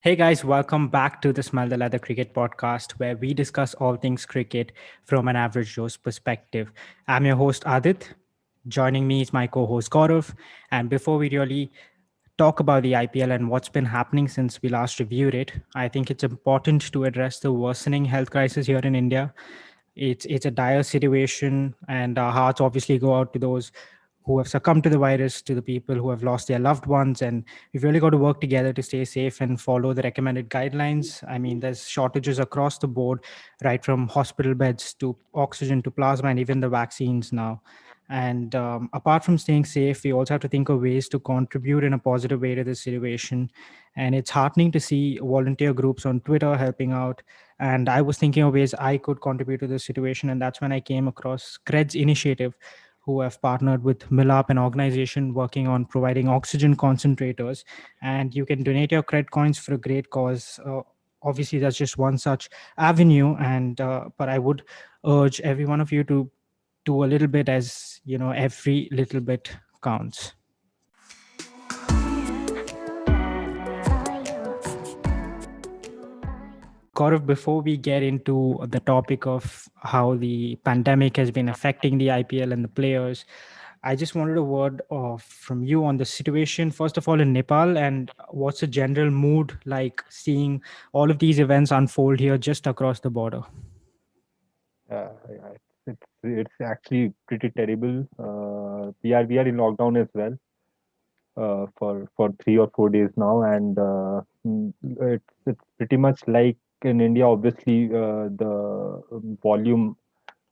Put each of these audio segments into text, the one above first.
Hey guys, welcome back to the Smell the Leather Cricket podcast, where we discuss all things cricket from an average Joe's perspective. I'm your host Adit. Joining me is my co-host Gaurav. And before we really talk about the IPL and what's been happening since we last reviewed it, I think it's important to address the worsening health crisis here in India. It's a dire situation, and our hearts obviously go out to those who have succumbed to the virus, to the people who have lost their loved ones, and we've really got to work together to stay safe and follow the recommended guidelines. I mean, there's shortages across the board, right from hospital beds to oxygen to plasma and even the vaccines now. And apart from staying safe, we also have to think of ways to contribute in a positive way to this situation. And it's heartening to see volunteer groups on Twitter helping out. And I was thinking of ways I could contribute to this situation. And that's when I came across Cred's initiative, who have partnered with Millap, an organization working on providing oxygen concentrators. And you can donate your credit coins for a great cause. Obviously, that's just one such avenue. And but I would urge every one of you to do a little bit, as you know, every little bit counts. Gaurav, before we get into the topic of how the pandemic has been affecting the IPL and the players, I just wanted a word from you on the situation, first of all, in Nepal, and what's the general mood like seeing all of these events unfold here just across the border? Yeah, it's actually pretty terrible. We are in lockdown as well for 3 or 4 days now, and it's pretty much like in India. Obviously, the volume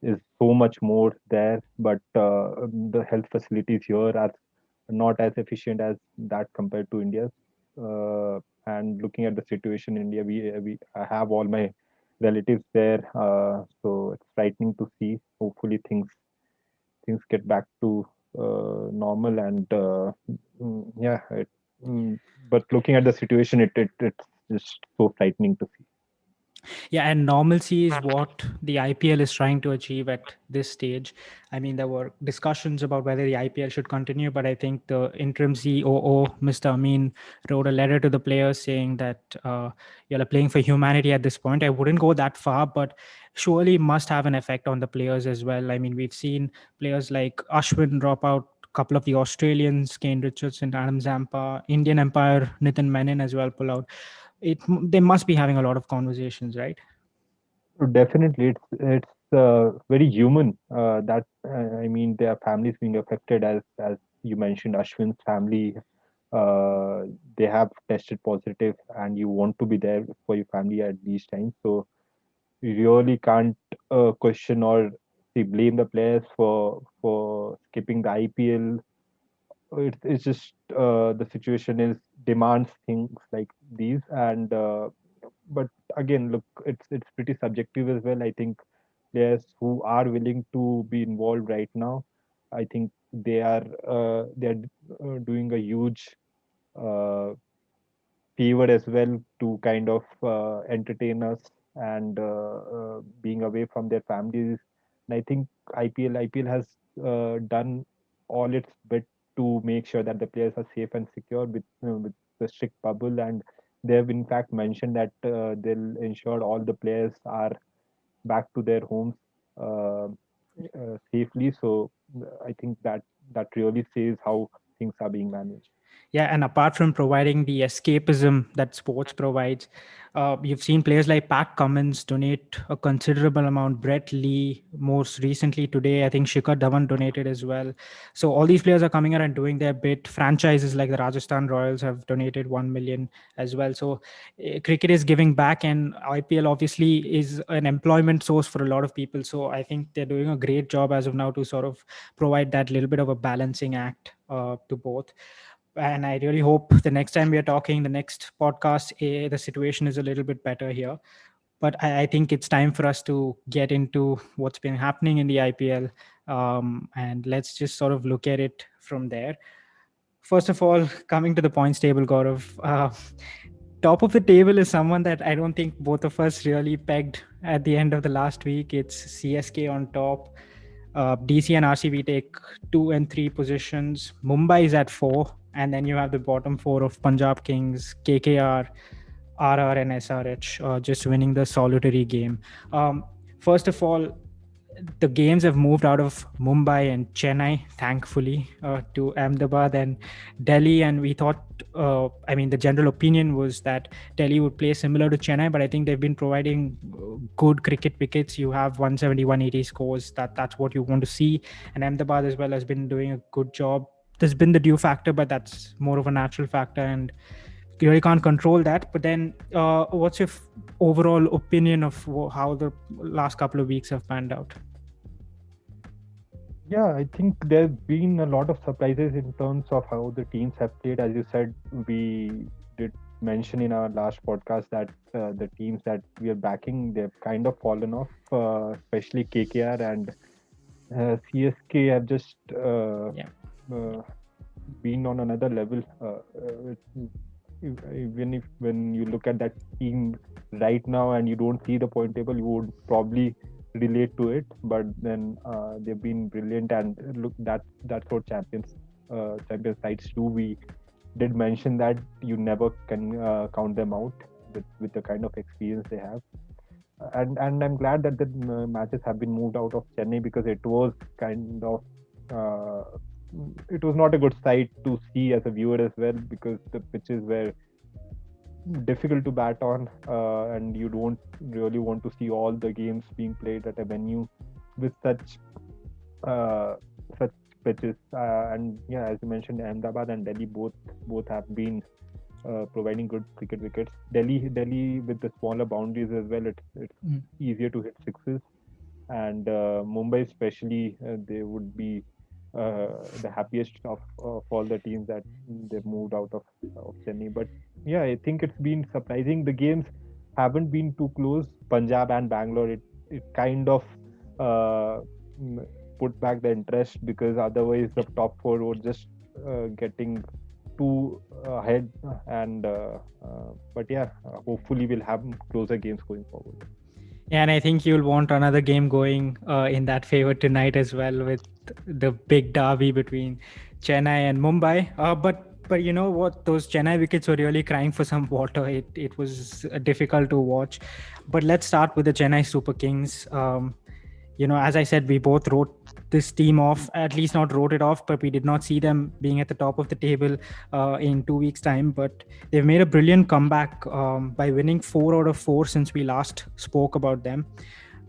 is so much more there, but the health facilities here are not as efficient as that compared to India. And looking at the situation in India, I have all my relatives there, so it's frightening to see. Hopefully, things get back to normal, and yeah, mm, but looking at the situation, it's just so frightening to see. Yeah, and normalcy is what the IPL is trying to achieve at this stage. I mean, there were discussions about whether the IPL should continue, but I think the interim COO, Mr. Amin, wrote a letter to the players saying that you're playing for humanity at this point. I wouldn't go that far, but surely must have an effect on the players as well. I mean, we've seen players like Ashwin drop out. Couple of the Australians, Kane Richardson, Adam Zampa, Indian Empire, Nitin Menon as well pull out. They must be having a lot of conversations, right? Definitely, it's very human. That I mean, there are families being affected, as you mentioned, Ashwin's family. Uh, they have tested positive, and you want to be there for your family at these times. So you really can't question or see blame the players for skipping the IPL. It's just the situation is demands things like these, and but again, look, it's pretty subjective as well. I think players who are willing to be involved right now, I think they are doing a huge uh, favor as well to kind of entertain us and being away from their families. And I think IPL has done all its bit to make sure that the players are safe and secure with the strict bubble, and they have in fact mentioned that they'll ensure all the players are back to their homes uh, safely. So I think that really says how things are being managed. Yeah, and apart from providing the escapism that sports provides, you've seen players like Pat Cummins donate a considerable amount. Brett Lee, most recently today, I think Shikhar Dhawan donated as well. So all these players are coming out and doing their bit. Franchises like the Rajasthan Royals have donated 1 million as well. So cricket is giving back, and IPL obviously is an employment source for a lot of people. So I think they're doing a great job as of now to sort of provide that little bit of a balancing act to both. And I really hope the next time we are talking, the next podcast, the situation is a little bit better here. But I think it's time for us to get into what's been happening in the IPL, and let's just sort of look at it from there. First of all, coming to the points table, Gaurav, top of the table is someone that I don't think both of us really pegged at the end of the last week. It's CSK on top. DC and RCB take 2 and 3 positions. Mumbai is at 4, and then you have the bottom four of Punjab Kings, KKR. RR and SRH, just winning the solitary game. First of all, the games have moved out of Mumbai and Chennai, thankfully, to Ahmedabad and Delhi. And we thought, the general opinion was that Delhi would play similar to Chennai, but I think they've been providing good cricket wickets. You have 170, 180 scores. That's what you want to see. And Ahmedabad as well has been doing a good job. There's been the dew factor, but that's more of a natural factor. And you really can't control that. But then, what's your overall opinion of how the last couple of weeks have panned out? Yeah, I think there's been a lot of surprises in terms of how the teams have played. As you said, we did mention in our last podcast that the teams that we are backing, they've kind of fallen off, especially KKR and CSK have just Yeah. been on another level. Even if when you look at that team right now and you don't see the point table, you would probably relate to it. But then they've been brilliant, and look, that's what champion sides do. We did mention that you never can count them out with the kind of experience they have. And I'm glad that the matches have been moved out of Chennai, because it was kind of it was not a good sight to see as a viewer as well, because the pitches were difficult to bat on, and you don't really want to see all the games being played at a venue with such pitches. And yeah, as you mentioned, Ahmedabad and Delhi both have been providing good cricket wickets. Delhi with the smaller boundaries as well, it's easier to hit sixes. And Mumbai especially, they would be the happiest of all the teams that they've moved out of Chennai. But yeah, I think it's been surprising. The games haven't been too close. Punjab and Bangalore, it kind of put back the interest, because otherwise the top four were just getting too ahead. And but yeah, hopefully we'll have closer games going forward. Yeah, and I think you'll want another game going in that favor tonight as well, with the big derby between Chennai and Mumbai. But you know what? Those Chennai wickets were really crying for some water. It was difficult to watch. But let's start with the Chennai Super Kings. As I said, we both wrote this team off, at least not wrote it off, but we did not see them being at the top of the table in 2 weeks' time. But they've made a brilliant comeback by winning 4 out of 4 since we last spoke about them.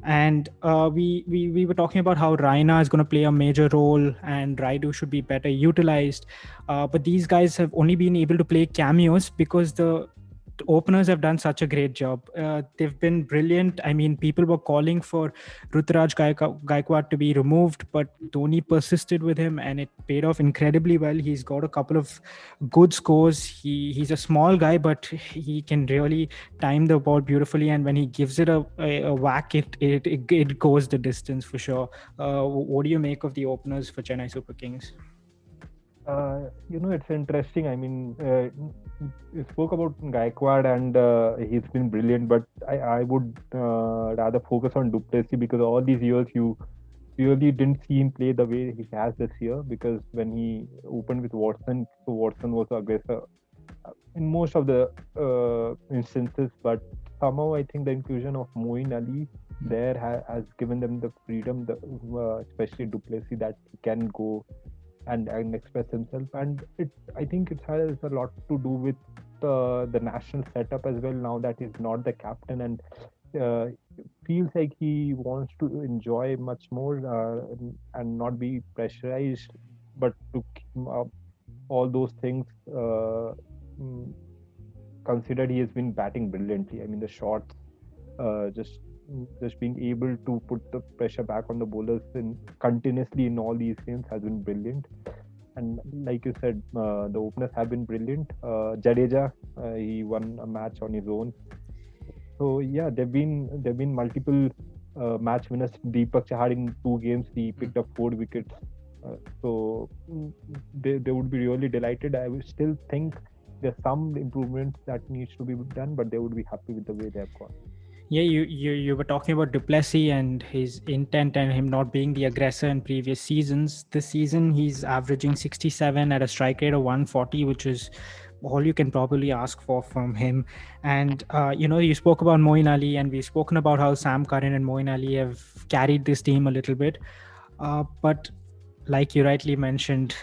And we were talking about how Raina is going to play a major role and Raidu should be better utilized. But these guys have only been able to play cameos because the openers have done such a great job. They've been brilliant. I mean, people were calling for Ruturaj Gaikwad to be removed, but Dhoni persisted with him and it paid off incredibly well. He's got a couple of good scores. He's a small guy, but he can really time the ball beautifully. And when he gives it a whack, it goes the distance for sure. What do you make of the openers for Chennai Super Kings? It's interesting. I mean, you spoke about Gaikwad, and he's been brilliant, but I would rather focus on du Plessis, because all these years you really didn't see him play the way he has this year. Because when he opened with Watson, so Watson was the aggressor in most of the instances, but somehow I think the inclusion of Moeen Ali there has given them the freedom, especially du Plessis, that he can go and express himself. And I think it has a lot to do with the national setup as well, now that he's not the captain, and feels like he wants to enjoy much more and not be pressurized, but to keep up all those things considered. He has been batting brilliantly. I mean, the shots, just being able to put the pressure back on the bowlers continuously in all these games has been brilliant. And like you said, the openers have been brilliant. Jadeja, he won a match on his own. So yeah, there've been multiple match winners. Deepak Chahar in 2 games, he picked up 4 wickets. So they would be really delighted. I would still think there's some improvements that needs to be done, but they would be happy with the way they have gone. Yeah, you were talking about du Plessis and his intent and him not being the aggressor in previous seasons. This season, he's averaging 67 at a strike rate of 140, which is all you can probably ask for from him. And you spoke about Moeen Ali, and we've spoken about how Sam Curran and Moeen Ali have carried this team a little bit. But like you rightly mentioned,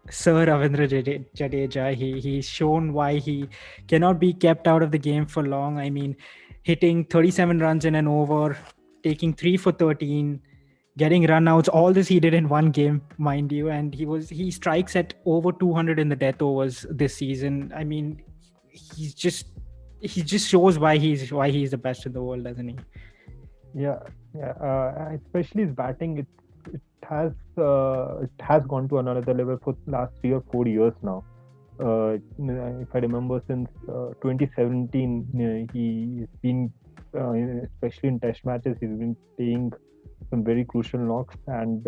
Sir Ravindra Jadeja, he's shown why he cannot be kept out of the game for long. I mean, hitting 37 runs in an over, taking 3 for 13, getting runouts, all this he did in one game, mind you. And he strikes at over 200 in the death overs this season. I mean, he's just he just shows why he's the best in the world, doesn't he? Yeah, yeah. Especially his batting, it has gone to another level for last 3 or 4 years now. If I remember, since 2017, he's been, especially in Test matches, he's been playing some very crucial knocks, and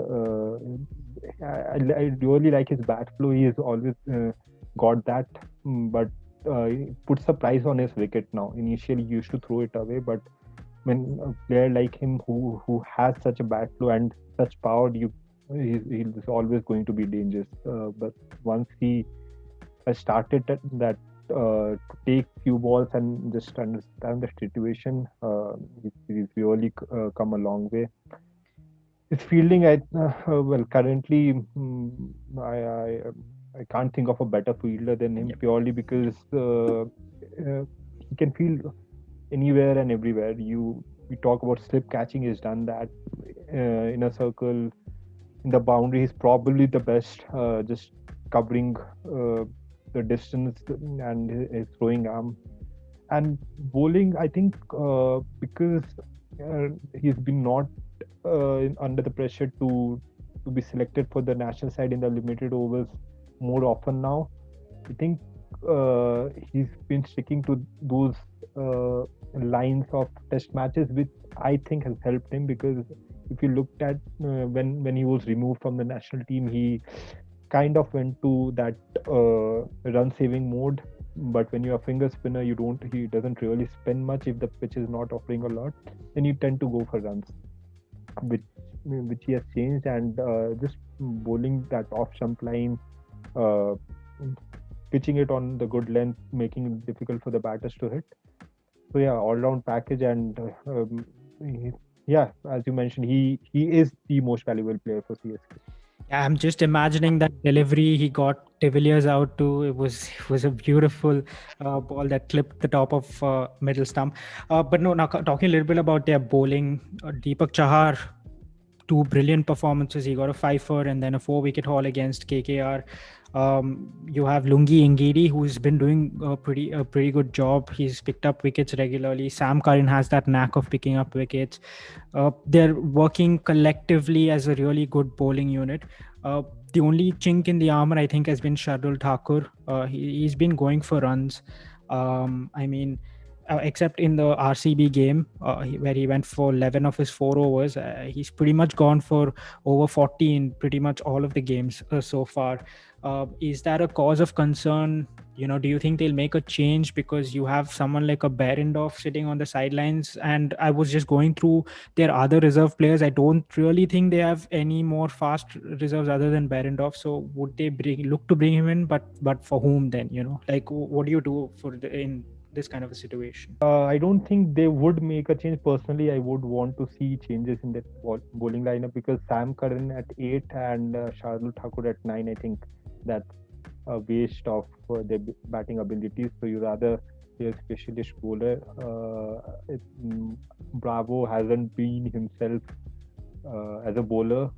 I really like his bat flow. He has always got that, but he puts a price on his wicket now. Initially, he used to throw it away, but when a player like him who has such a bat flow and such power, he's always going to be dangerous. But once he has started to take few balls and just understand the situation, he's really come a long way. His fielding, well, currently, I can't think of a better fielder than him, Yep. purely because he can field anywhere and everywhere. We talk about slip catching, he's done that in a circle, in the boundary. He's probably the best, just covering the distance and his throwing arm. And bowling, I think, because he's been not under the pressure to be selected for the national side in the limited overs more often now. I think he's been sticking to those lines of test matches, which I think has helped him, because if you looked at when he was removed from the national team, he kind of went to that run saving mode. But when you're a finger spinner, he doesn't really spin much if the pitch is not offering a lot. Then you tend to go for runs, which which he has changed, and just bowling that off stump line, uh, pitching it on the good length, making it difficult for the batters to hit. So yeah, all round package, and yeah, as you mentioned, he is the most valuable player for CSK. Yeah, I'm just imagining that delivery he got De Villiers out to. It was a beautiful ball that clipped the top of middle stump. But no, now talking a little bit about their bowling, Deepak Chahar, two brilliant performances. He got a fifer and then a 4 wicket haul against KKR. You have Lungi Ngidi, who's been doing a pretty good job. He's picked up wickets regularly. Sam Curran has that knack of picking up wickets. They're working collectively as a really good bowling unit. The only chink in the armor, I think, has been Shardul Thakur. He's been going for runs. I mean, except in the RCB game, where he went for 11 of his 4 overs. He's pretty much gone for over 40 in pretty much all of the games so far. Is that a cause of concern? Do you think they'll make a change because you have someone like a Berendorf sitting on the sidelines? And I was just going through their other reserve players. I don't really think they have any more fast reserves other than Berendorf. So would they look to bring him in? But for whom then? Like what do you do in this kind of a situation? I don't think they would make a change. Personally, I would want to see changes in that bowling lineup, because Sam Curran at 8 and Shardul Thakur at 9, I think that's a waste of their batting abilities. So you rather play a specialist bowler. Bravo hasn't been himself as a bowler,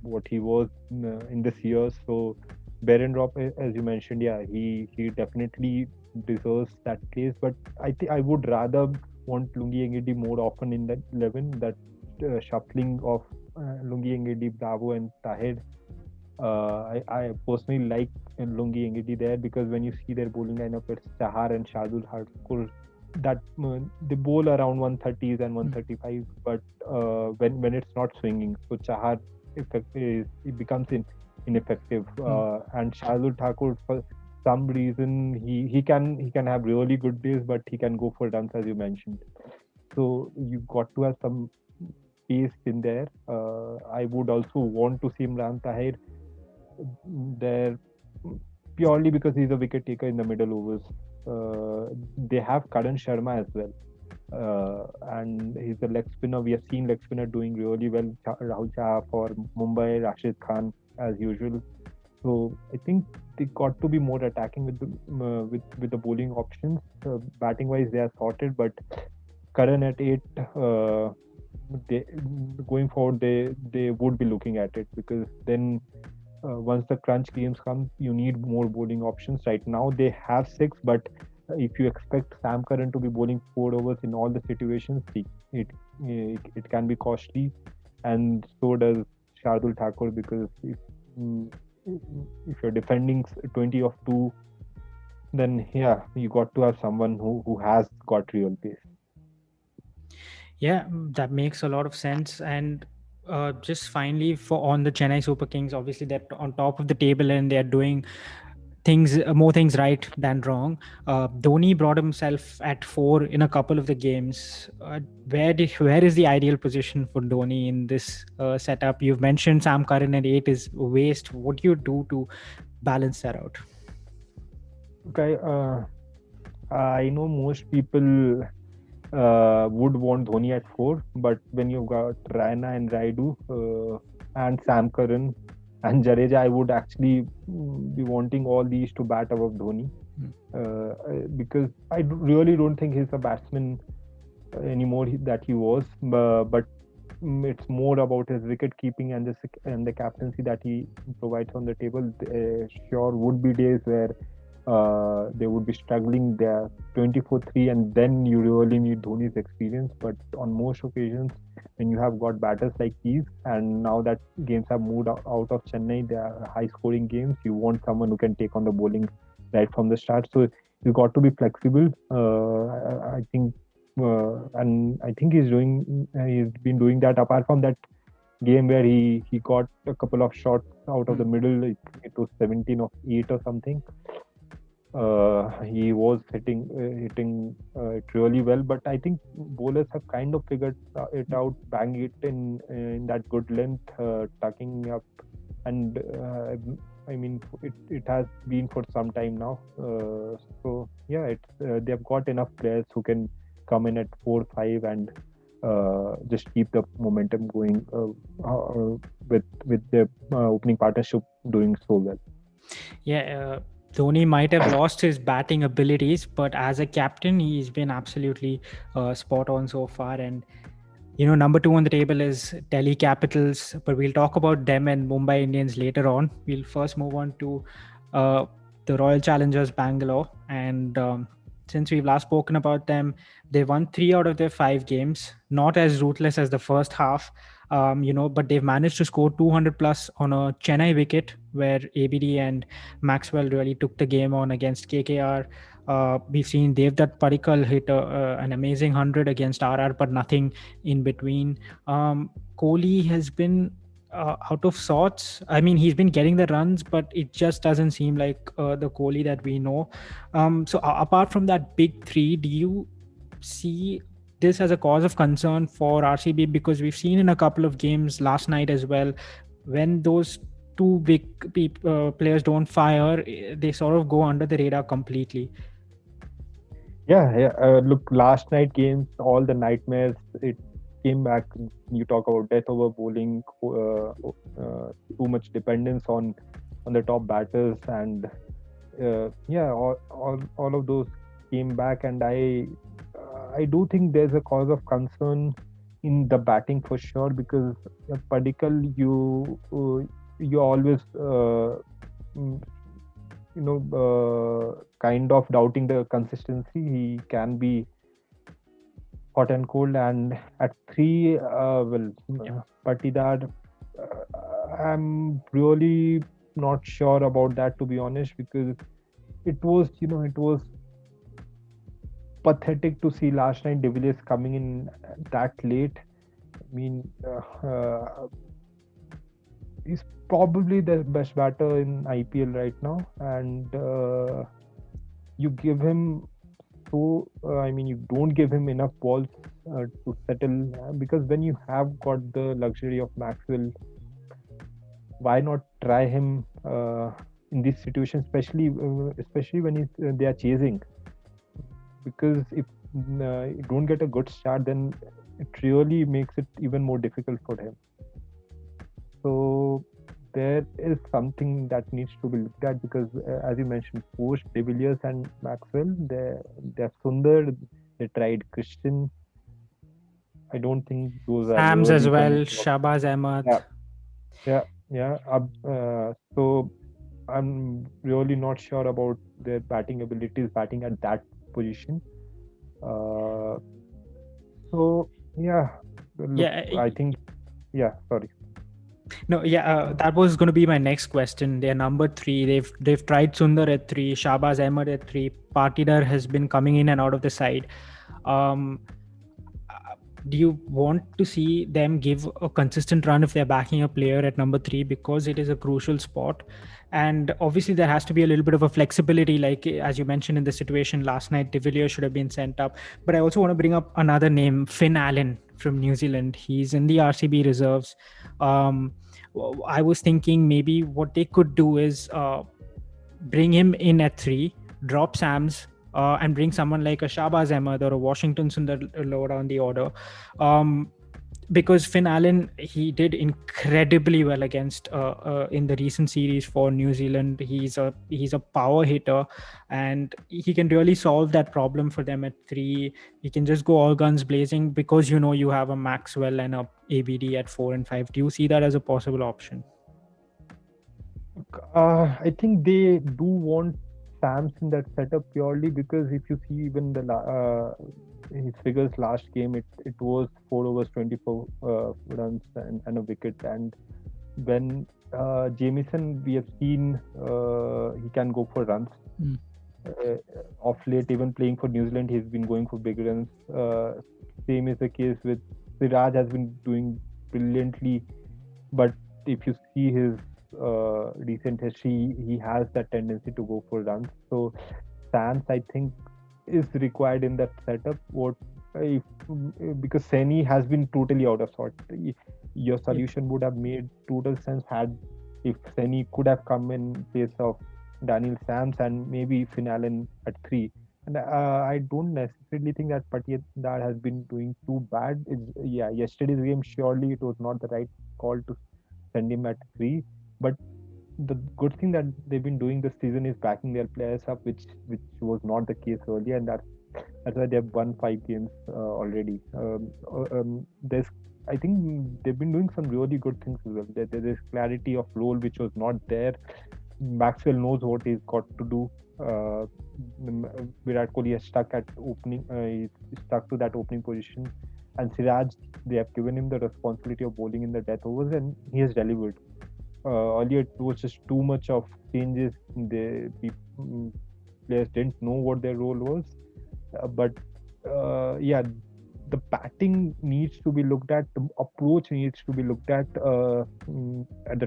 what he was in this year. So Berendorf, as you mentioned, yeah, he definitely deserves that place. But I think I would rather want Lungi Ngidi more often in that 11. That shuffling of Lungi Ngidi, Bravo, and Tahir. I personally like Lungi Ngidi there, because when you see their bowling lineup, it's Chahar and Shardul Thakur, that they bowl around 130s and 135, but when it's not swinging, so Chahar it becomes ineffective, and Shardul Thakur, for some reason, he can have really good days, but he can go for runs, as you mentioned. So you got to have some pace in there. I would also want to see Imran Tahir there. purely because he's a wicket taker in the middle overs. They have Karan Sharma as well, and he's a leg spinner. We have seen leg spinner doing really well. Rahul Chah for Mumbai, Rashid Khan as usual. So I think they got to be more attacking with the bowling options. Batting wise, they are sorted, but Karan at 8, they going forward they would be looking at it, because then once the crunch games come, you need more bowling options. Right now they have 6, but if you expect Sam Curran to be bowling 4 overs in all the situations, it can be costly, and so does Shardul Thakur, because mm, if you're defending 20 of 2, then yeah, you got to have someone who has got real pace. Yeah, that makes a lot of sense. And just finally, for on the Chennai Super Kings, obviously they're on top of the table and they're doing things more things right than wrong. Dhoni brought himself at 4 in a couple of the games. Where is the ideal position for Dhoni in this setup? You've mentioned Sam Curran at 8 is waste. What do you do to balance that out? Okay, I know most people would want Dhoni at 4, but when you've got Raina and Raidu and Sam Curran and Jadeja, I would actually be wanting all these to bat above Dhoni, because I really don't think he's a batsman anymore that he was, but it's more about his wicket keeping and the captaincy that he provides on the table. Sure, would be days where they would be struggling there 24-3, and then you really need Dhoni's experience. But on most occasions, when you have got batters like these, and now that games have moved out of Chennai, they are high scoring games, you want someone who can take on the bowling right from the start. So you got to be flexible. I think, and I think he's been doing that. Apart from that game where he got a couple of shots out of the middle, it was 17 of 8 or something. He was hitting it really well, but I think bowlers have kind of figured it out, bang it in that good length, tucking up, and I mean it has been for some time now. So yeah, they've got enough players who can come in at 4-5 and just keep the momentum going with the opening partnership doing so well. Yeah, Dhoni might have lost his batting abilities, but as a captain, he's been absolutely spot on so far. And number 2 on the table is Delhi Capitals, but we'll talk about them and Mumbai Indians later on. We'll first move on to the Royal Challengers Bangalore. And since we've last spoken about them, they won 3 out of their 5 games, not as ruthless as the first half, but they've managed to score 200 plus on a Chennai wicket where ABD and Maxwell really took the game on against KKR. We've seen Devdutt Padikkal hit an amazing 100 against RR, but nothing in between. Kohli has been out of sorts. I mean, he's been getting the runs, but it just doesn't seem like the Kohli that we know. So apart from that big three, do you see this as a cause of concern for RCB? Because we've seen in a couple of games last night as well, when those two big players don't fire, they sort of go under the radar completely. Yeah. Look, last night games, all the nightmares, it came back. You talk about death over bowling, too much dependence on the top batters, and yeah, all of those came back. And I do think there's a cause of concern in the batting for sure, because Padikkal, you always kind of doubting the consistency. He can be hot and cold, and at 3, Patidar, I'm really not sure about that, to be honest, because it was pathetic to see last night De Villiers coming in that late. I mean, he's probably the best batter in IPL right now, and you give him you don't give him enough balls to settle, because when you have got the luxury of Maxwell, why not try him in this situation, especially when they are chasing, because if you don't get a good start, then it really makes it even more difficult for him. So there is something that needs to be looked at, because as you mentioned, post De Villiers and Maxwell, they have Sundar, they tried Christian. I don't think those are Sams as really well, going to work. Shabaz Yeah, Ahmed. yeah, yeah. So I'm really not sure about their batting abilities, batting at that position. Uh, so yeah, look, Yeah, I think, yeah. Sorry. no, yeah, that was going to be my next question. They're number three. They've tried Sundar at three, Shabaz Ahmed at three. Patidar has been coming in and out of the side. Um, do you want to see them give a consistent run if they're backing a player at number three, because it is a crucial spot? And obviously there has to be a little bit of a flexibility, like as you mentioned in the situation last night, De Villiers should have been sent up. But I also want to bring up another name, Finn Allen from New Zealand. He's in the RCB reserves. um, I was thinking maybe what they could do is bring him in at three, drop Sams, and bring someone like a Shabaz Ahmed or a Washington Sundar lower down the order. Um, because Finn Allen, he did incredibly well against in the recent series for New Zealand. He's a power hitter, and he can really solve that problem for them at three. He can just go all guns blazing, because you have a Maxwell and a ABD at 4 and 5. Do you see that as a possible option? I think they do want Sams in that setup purely because if you see even his figures last game, it was 4 overs, 24 runs and a wicket. And when Jamieson, we have seen he can go for runs. Mm. Of late, even playing for New Zealand, he's been going for big runs. Same is the case with Siraj, has been doing brilliantly, but if you see his recent history, he has that tendency to go for runs. So Stance, I think, is required in that setup. What if because Seni has been totally out of sort. Your solution would have made total sense had if Seni could have come in place of Daniel Sams and maybe Finn Allen at three. And I don't necessarily think that Patidar has been doing too bad. Yeah, yesterday's game, surely it was not the right call to send him at three. But the good thing that they've been doing this season is backing their players up, which was not the case earlier, and that's why they've won 5 games already. There's I think they've been doing some really good things as well. There's clarity of role which was not there. Maxwell knows what he's got to do. Virat Kohli is stuck at opening. He's stuck to that opening position, and Siraj, they have given him the responsibility of bowling in the death overs, and he has delivered. Earlier, it was just too much of changes. Players didn't know what their role was, but yeah, the batting needs to be looked at. The approach needs to be looked at the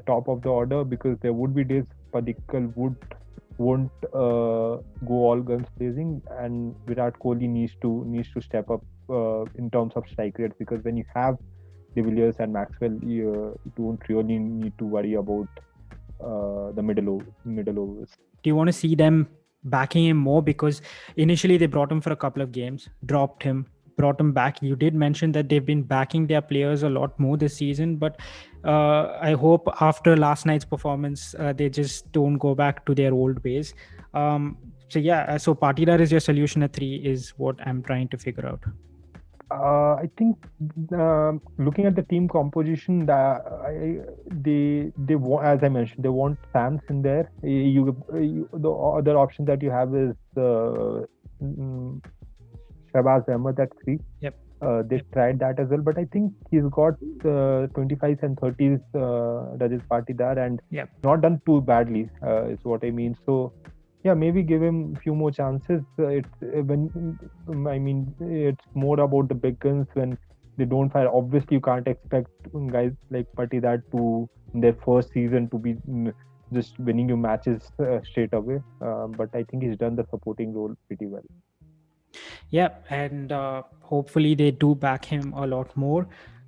top of the order, because there would be days Padikkal won't go all guns blazing, and Virat Kohli needs to step up in terms of strike rates, because when you have De Villiers and Maxwell, you don't really need to worry about the middle overs. Do you want to see them backing him more? Because initially they brought him for a couple of games, dropped him, brought him back. You did mention that they've been backing their players a lot more this season, but I hope after last night's performance, they just don't go back to their old ways. So Patidar is your solution at three, is what I'm trying to figure out. I think looking at the team composition, as I mentioned, they want Sams in there. The other option that you have is Shabaz Ahmed at three. Yep. They tried that as well, but I think he's got 25s and 30s Rajat Patidar, and not done too badly, is what I mean. So yeah, maybe give him a few more chances. It's more about the big guns when they don't fire. Obviously, you can't expect guys like Patidar to in their first season to be just winning you matches straight away. But I think he's done the supporting role pretty well. Yeah, and hopefully they do back him a lot more.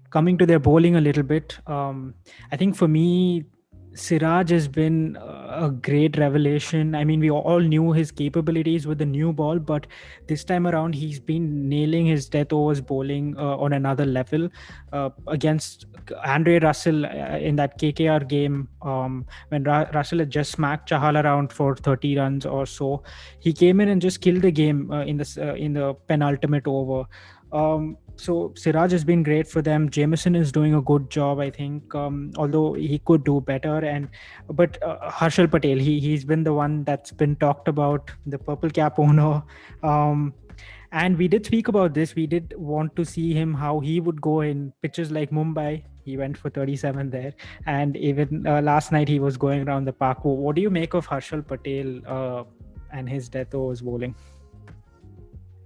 Coming to their bowling a little bit, I think for me, Siraj has been a great revelation. I mean, we all knew his capabilities with the new ball, but this time around, he's been nailing his death overs bowling on another level against Andre Russell in that KKR game when Russell had just smacked Chahal around for 30 runs or so. He came in and just killed the game in the penultimate over. So Siraj has been great for them. Jameson is doing a good job, I think, although he could do better. And but Harshal Patel, he's been the one that's been talked about, the purple cap owner. Um, and we did speak about this. We did want to see him how he would go in pitches like Mumbai. He went for 37 there, and even last night he was going around the park. What do you make of Harshal Patel and his death overs bowling?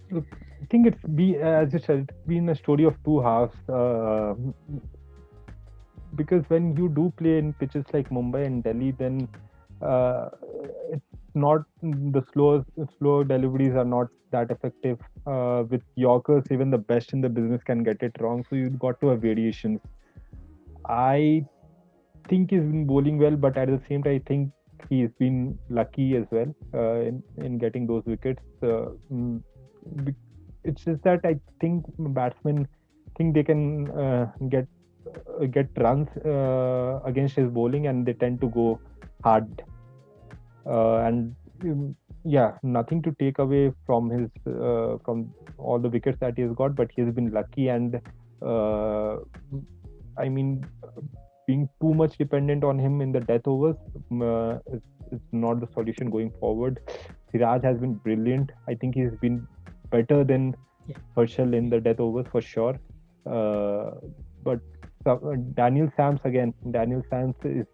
Look, I think as you said, it's been a story of two halves. Because when you do play in pitches like Mumbai and Delhi, then uh, it's not the slow deliveries are not that effective. With Yorkers, even the best in the business can get it wrong. So you've got to have variations. I think he's been bowling well, but at the same time, I think he's been lucky as well in getting those wickets. Be- it's just that I think batsmen think they can get runs against his bowling, and they tend to go hard. And yeah, nothing to take away from his from all the wickets that he has got, but he has been lucky. And uh, I mean, being too much dependent on him in the death overs is not the solution going forward. Siraj has been brilliant. I think he's been better than Yeah. Herschel in the death overs for sure. But Daniel Sams again. Daniel Sams is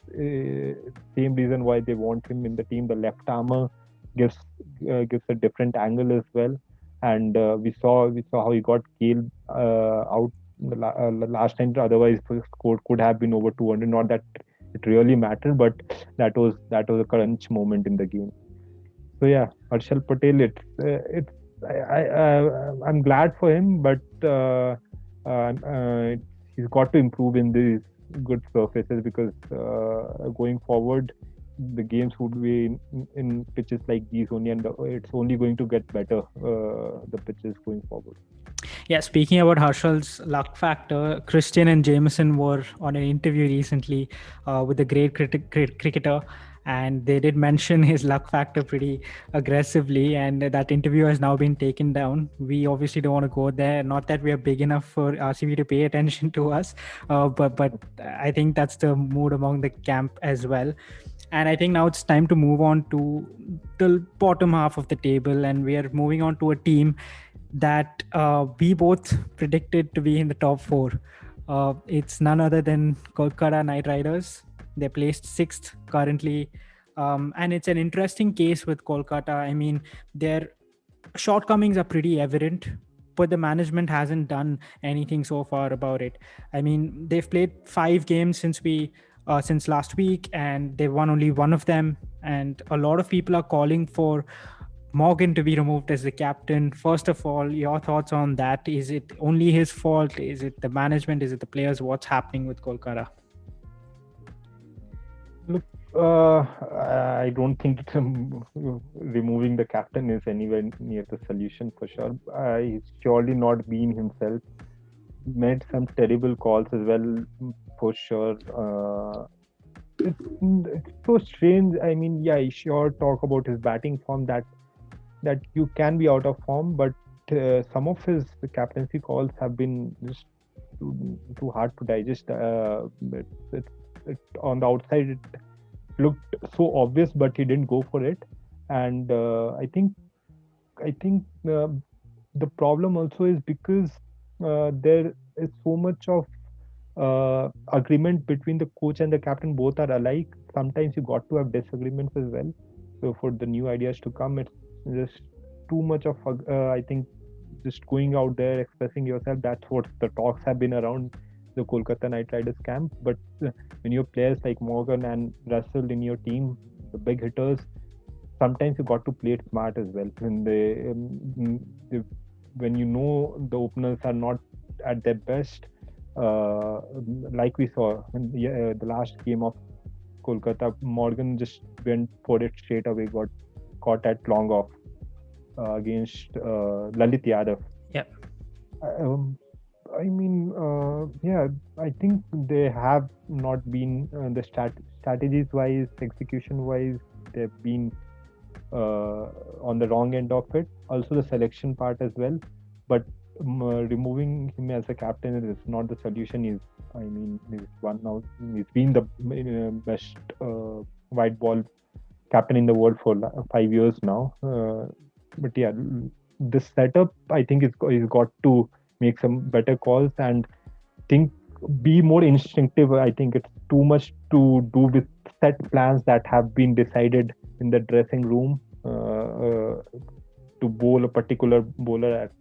same reason why they want him in the team. The left armor gives gives a different angle as well, and we saw how he got Gale out last time. Otherwise, the score could have been over 200. Not that it really mattered, but that was a crunch moment in the game. So yeah, Harshal Patel. It's I'm glad for him, but he's got to improve in these good surfaces because going forward, the games would be in pitches like these only, and it's only going to get better. The pitches going forward. Yeah, speaking about Harshal's luck factor, Christian and Jameson were on an interview recently with a great cricketer, and they did mention his luck factor pretty aggressively. And that interview has now been taken down. We obviously don't want to go there. Not that we are big enough for RCB to pay attention to us, but I think that's the mood among the camp as well. And I think now it's time to move on to the bottom half of the table, and we are moving on to a team that we both predicted to be in the top four. It's none other than Kolkata Knight Riders. They're placed sixth currently. And it's an interesting case with Kolkata. I mean, their shortcomings are pretty evident, but the management hasn't done anything so far about it. I mean, they've played 5 games since last week, and they won only one of them. And a lot of people are calling for Morgan to be removed as the captain. First of all, your thoughts on that? Is it only his fault? Is it the management? Is it the players? What's happening with Kolkata? Look, I don't think removing the captain is anywhere near the solution for sure. He's surely not been himself. Made some terrible calls as well, for sure. It's so strange. I mean, yeah, he sure talk about his batting form that you can be out of form, but some of his captaincy calls have been just too hard to digest. It, on the outside, it looked so obvious, but he didn't go for it. And I think the problem also is because there is so much of agreement between the coach and the captain. Both are alike. Sometimes you got to have disagreements as well. So for the new ideas to come, it's just too much of I think just going out there expressing yourself. That's what the talks have been around the Kolkata Knight Riders camp. But when you have players like Morgan and Russell in your team, the big hitters, sometimes you got to play it smart as well. When you know the openers are not at their best, uh, like we saw in the last game of Kolkata. Morgan just went for it straight away, got caught at long off against Lalit Yadav. Yeah. Um, I mean, yeah, I think they have not been strategies wise, execution wise, they've been on the wrong end of it. Also, the selection part as well. But removing him as a captain is not the solution. He's one now. He's been the best white ball captain in the world for 5 years now. But yeah, this setup, I think, he's got to make some better calls and think be more instinctive. I think it's too much to do with set plans that have been decided in the dressing room to bowl a particular bowler at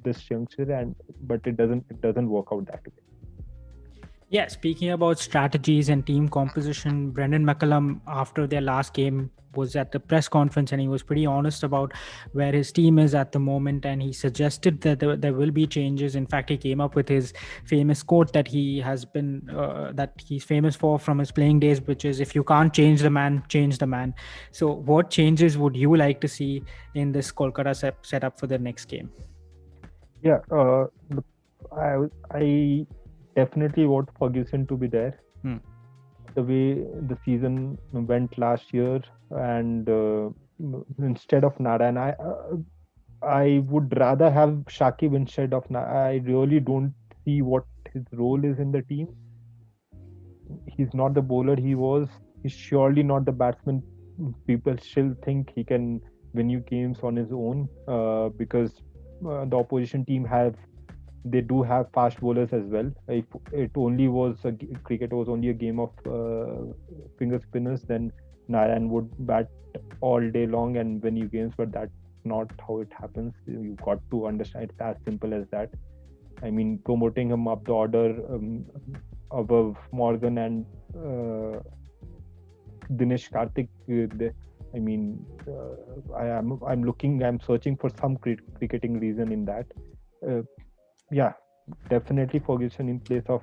this juncture, and but it doesn't work out that way. Yeah, speaking about strategies and team composition, Brendan McCullum, after their last game, was at the press conference and he was pretty honest about where his team is at the moment. And he suggested that there will be changes. In fact, he came up with his famous quote that that he's famous for from his playing days, which is, "If you can't change the man, change the man." So, what changes would you like to see in this Kolkata setup for the next game? Yeah, look, I definitely want Ferguson to be there. The way the season went last year, and instead of Narayan, I would rather have Shakib instead of I really don't see what his role is in the team. He's not the bowler he was. He's surely not the batsman. People still think he can win you games on his own because the opposition team they do have fast bowlers as well. If it only was cricket was only a game of finger spinners, then Narayan would bat all day long and win you games. But that's not how it happens. You got to understand it's as simple as that. I mean, promoting him up the order above Morgan and Dinesh Karthik. I'm searching for some cricketing reason in that. Yeah, definitely Ferguson in place of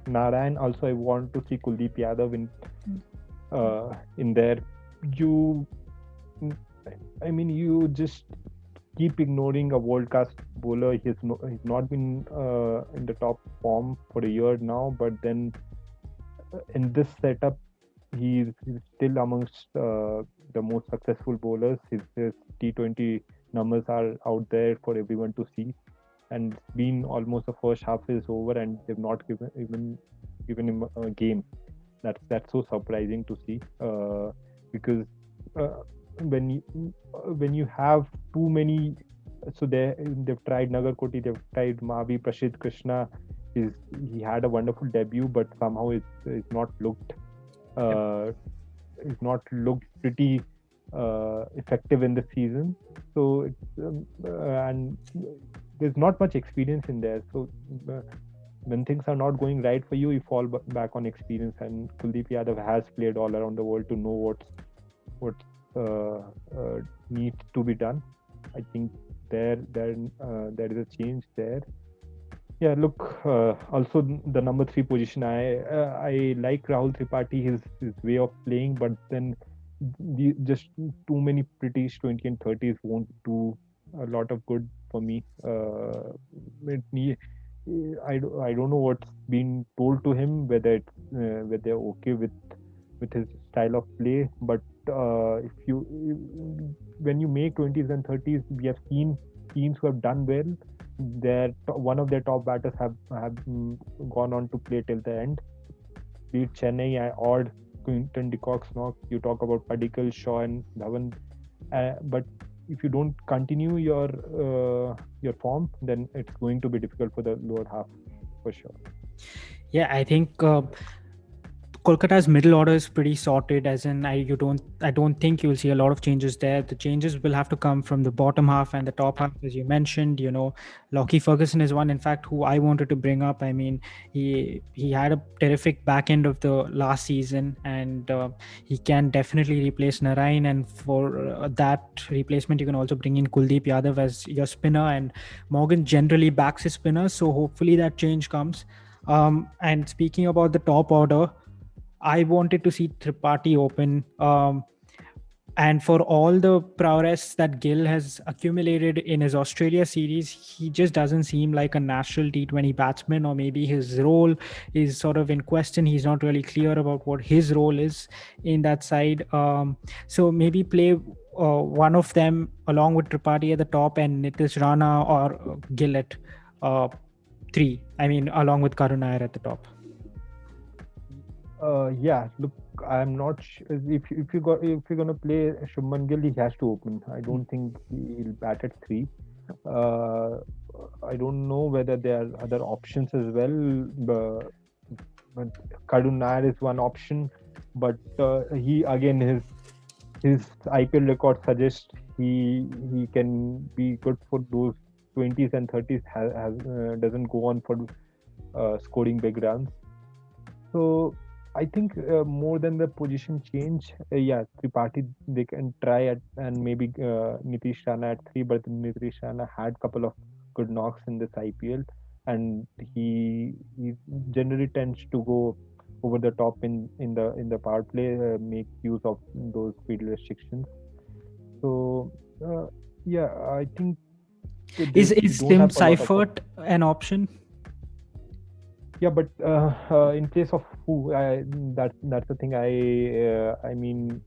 Narayan. Also, I want to see Kuldeep Yadav in there. You just keep ignoring a world-class bowler. He's not been in the top form for a year now, but then in this setup, he's still amongst the most successful bowlers. His T20 numbers are out there for everyone to see. And it's been almost the first half is over, and they've not given him a game. That's so surprising to see because when you have too many, so they've tried Nagarkoti, they've tried Mavi, Prashid Krishna. He had a wonderful debut, but somehow it's not looked pretty effective in the season. So and there's not much experience in there. So when things are not going right for you, you fall back on experience. And Kuldeep Yadav has played all around the world to know what needs to be done. I think there is a change there. Yeah, look. Also, the number 3 position. I like Rahul Tripathi, his way of playing, but then just too many British 20 and 30s won't do a lot of good for me. I don't know what's been told to him, whether they're okay with his style of play. But when you make 20s and 30s, we have seen teams who have done well. One of their top batters have gone on to play till the end. Be it Chennai or Quinton de Kock's knock. You talk about Padikkal, Shaw, and Dhawan, but if you don't continue your form, then it's going to be difficult for the lower half for sure. Yeah, I think Kolkata's middle order is pretty sorted, as in I don't think you'll see a lot of changes there. The changes will have to come from the bottom half and the top half, as you mentioned. Lockie Ferguson is one, in fact, who I wanted to bring up. I mean, he had a terrific back end of the last season, and he can definitely replace Narayan. And for that replacement, you can also bring in Kuldeep Yadav as your spinner, and Morgan generally backs his spinner, so hopefully that change comes. And speaking about the top order, I wanted to see Tripathi open. And for all the prowess that Gill has accumulated in his Australia series, he just doesn't seem like a natural T20 batsman, or maybe his role is sort of in question. He's not really clear about what his role is in that side. So maybe play one of them along with Tripathi at the top and Nitish Rana or Gill at uh, three. I mean, along with Karun Nair at the top. Yeah, look, I'm not if you're gonna play Shubman Gill, he has to open. I don't think he'll bat at three. Uh, I don't know whether there are other options as well. But Kadun Nair is one option, but he again his IPL record suggests he can be good for those 20s and 30s. Doesn't go on for scoring big runs. So I think more than the position change, yeah, Tripathi they can try at and maybe Nitish Rana at three, but Nitish Rana had couple of good knocks in this IPL, and he generally tends to go over the top in the power play, make use of those field restrictions. So yeah, I think we Is don't Tim have a lot of Seifert an option? yeah, but in case of who, that's the thing. I mean,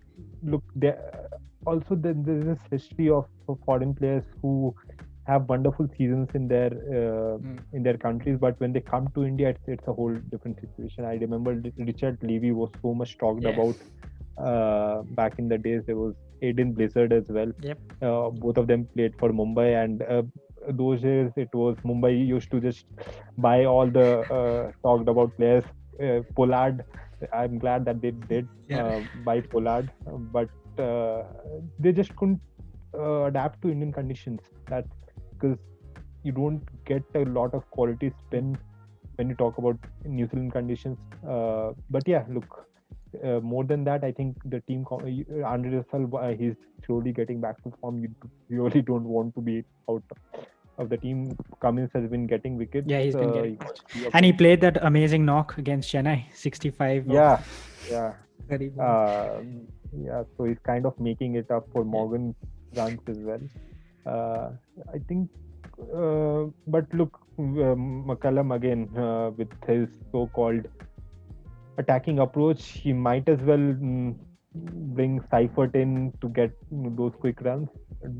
look, there's this history of foreign players who have wonderful seasons in their countries, but when they come to India, it's a whole different situation. I remember Richard Levy was so much talked Yeah. about back in the days. There was Aiden Blizzard as well. Yep. Both of them played for Mumbai, and those days it was Mumbai used to just buy all the talked about players. Pollard, I'm glad that they did buy Pollard, but they just couldn't adapt to Indian conditions. That's because you don't get a lot of quality spin when you talk about New Zealand conditions. But yeah, look, more than that, I think the team, Andre Russell, he's slowly getting back to form. You really don't want to be out of the team. Cummins has been getting wickets. Yeah, he's been getting You got pitched. three of And he them. played that amazing knock against Chennai, 65 Yeah, of yeah, 30 balls. yeah. So he's kind of making it up for Yeah. Morgan's runs as well. I think, but look, McCullum again with his so-called attacking approach, he might as well bring Seifert in to get those quick runs.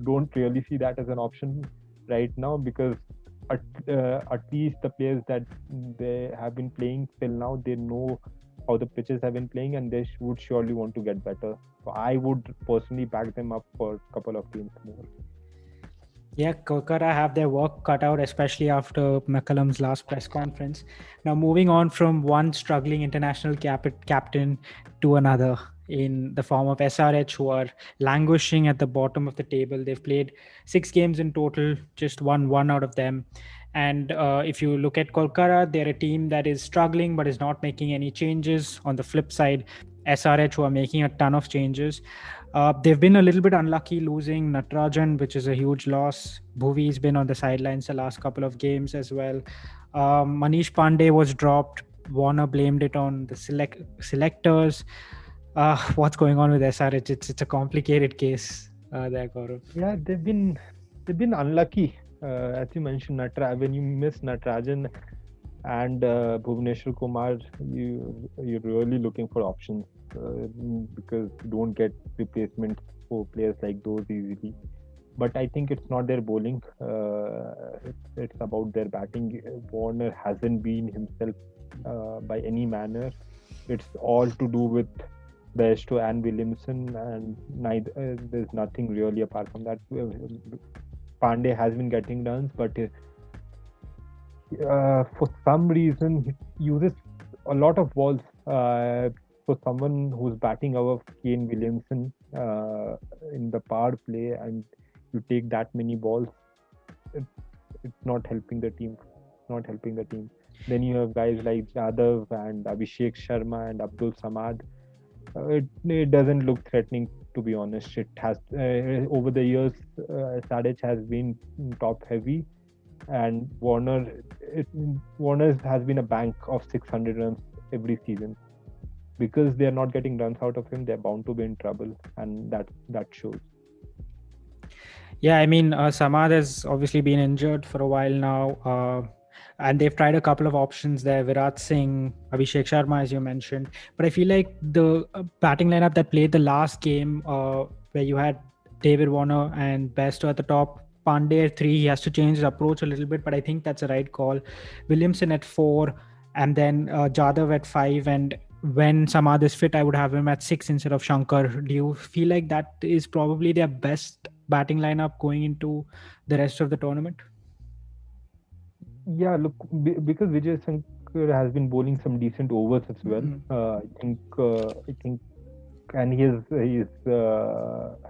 Don't really see that as an option right now because at least the players that they have been playing till now, they know how the pitches have been playing and they would surely want to get better. So I would personally back them up for a couple of games more. Yeah, Kolkata have their work cut out, especially after McCullum's last press conference. Now, moving on from one struggling international captain to another in the form of SRH, who are languishing at the bottom of the table. They've played 6 games in total, just won one out of them. And if you look at Kolkata, they're a team that is struggling but is not making any changes. On the flip side, SRH, who are making a ton of changes. They've been a little bit unlucky losing Natarajan, which is a huge loss. Bhuvi's been on the sidelines the last couple of games as well. Manish Pandey was dropped. Warner blamed it on the selectors. What's going on with SRH? It's a complicated case there, Gaurav. Yeah, they've been unlucky. As you mentioned, when you miss Natarajan and Bhuvneshwar Kumar, you're really looking for options because you don't get replacements for players like those easily. But I think it's not their bowling; it's about their batting. Warner hasn't been himself by any manner. It's all to do with Bairstow and Williamson, and neither there's nothing really apart from that. Pandey has been getting runs, but for some reason he uses a lot of balls. For someone who's batting above Kane Williamson in the power play, and you take that many balls, it's not helping the team. Not helping the team. Then you have guys like Jadhav and Abhishek Sharma and Abdul Samad. It doesn't look threatening, to be honest. It has over the years, Sadich has been top heavy, and Warner has been a bank of 600 runs every season. because they are not getting runs out of him, they're bound to be in trouble, and that shows. Yeah, I mean, Samad has obviously been injured for a while now, and they've tried a couple of options there: Virat Singh, Abhishek Sharma, as you mentioned. But I feel like the batting lineup that played the last game, where you had David Warner and Bairstow at the top, Pandey at three, he has to change his approach a little bit, but I think that's a right call. Williamson at four, and then Jadhav at five, and when Samad is fit, I would have him at six instead of Shankar. Do you feel like that is probably their best batting lineup going into the rest of the tournament? Yeah, look, because Vijay Shankar has been bowling some decent overs as well. Mm. I think, and he's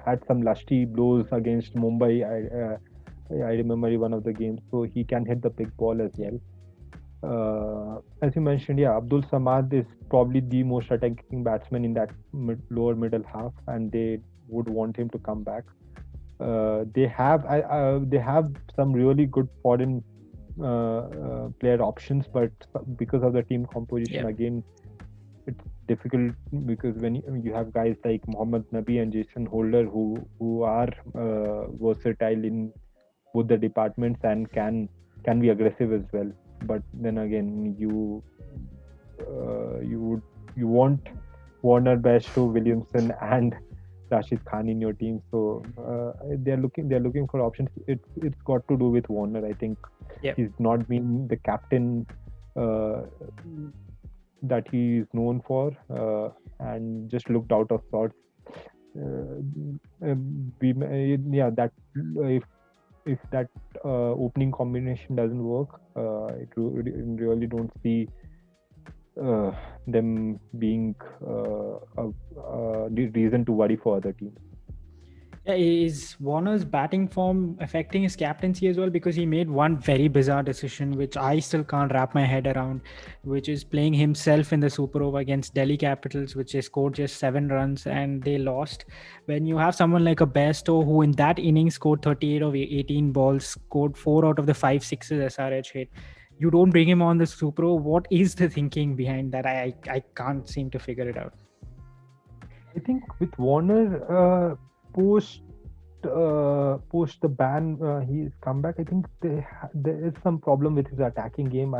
had some lusty blows against Mumbai. I remember one of the games, so he can hit the big ball as well. As you mentioned, yeah, Abdul Samad is probably the most attacking batsman in that lower middle half, and they would want him to come back. They have some really good foreign player options, but because of the team composition, Yeah. again, it's difficult because when you have guys like Mohammad Nabi and Jason Holder who are versatile in both the departments and can be aggressive as well. But then again, you want Warner, Bairstow, Williamson, and Rashid Khan in your team. So they're looking for options. It's got to do with Warner. I think Yeah. he's not been the captain uh, that he is known for, and just looked out of sorts. Yeah, that if that opening combination doesn't work, really don't see uh, them being a reason to worry for other teams. Yeah, is Warner's batting form affecting his captaincy as well? Because he made one very bizarre decision, which I still can't wrap my head around, which is playing himself in the Super Over against Delhi Capitals, which they scored just 7 runs and they lost. When you have someone like a Bairstow, who in that inning scored 38 of 18 balls, scored 4 out of the 5 sixes SRH hit, you don't bring him on the Super Over. What is the thinking behind that? I can't seem to figure it out. I think with Warner, post the ban, he's come back. I think there is some problem with his attacking game.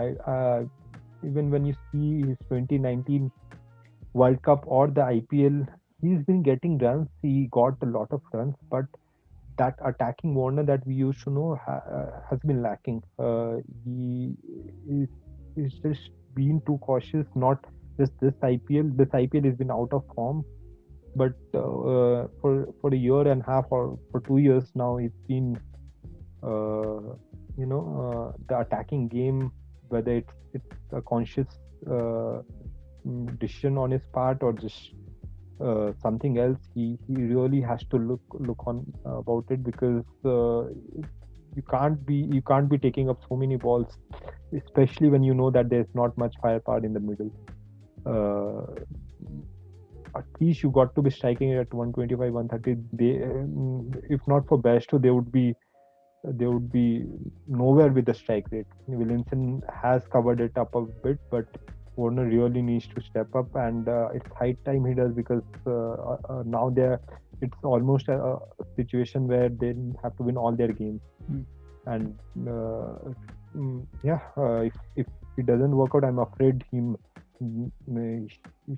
Even when you see his 2019 World Cup or the IPL, he's been getting runs. He got a lot of runs, but that attacking Warner that we used to know has been lacking. He's, he's just been too cautious. Not just this IPL. This IPL has been out of form, but for a year and a half or for 2 years now, it's been the attacking game, whether it's a conscious decision on his part or just something else. He really has to look on about it, because you can't be taking up so many balls, especially when you know that there's not much firepower in the middle. Uh, at least you got to be striking it at 125, 130. If not for Bairstow, they would be nowhere with the strike rate. Williamson has covered it up a bit, but Warner really needs to step up, and it's high time he does, because now it's almost a situation where they have to win all their games. Mm. And if it doesn't work out, I'm afraid he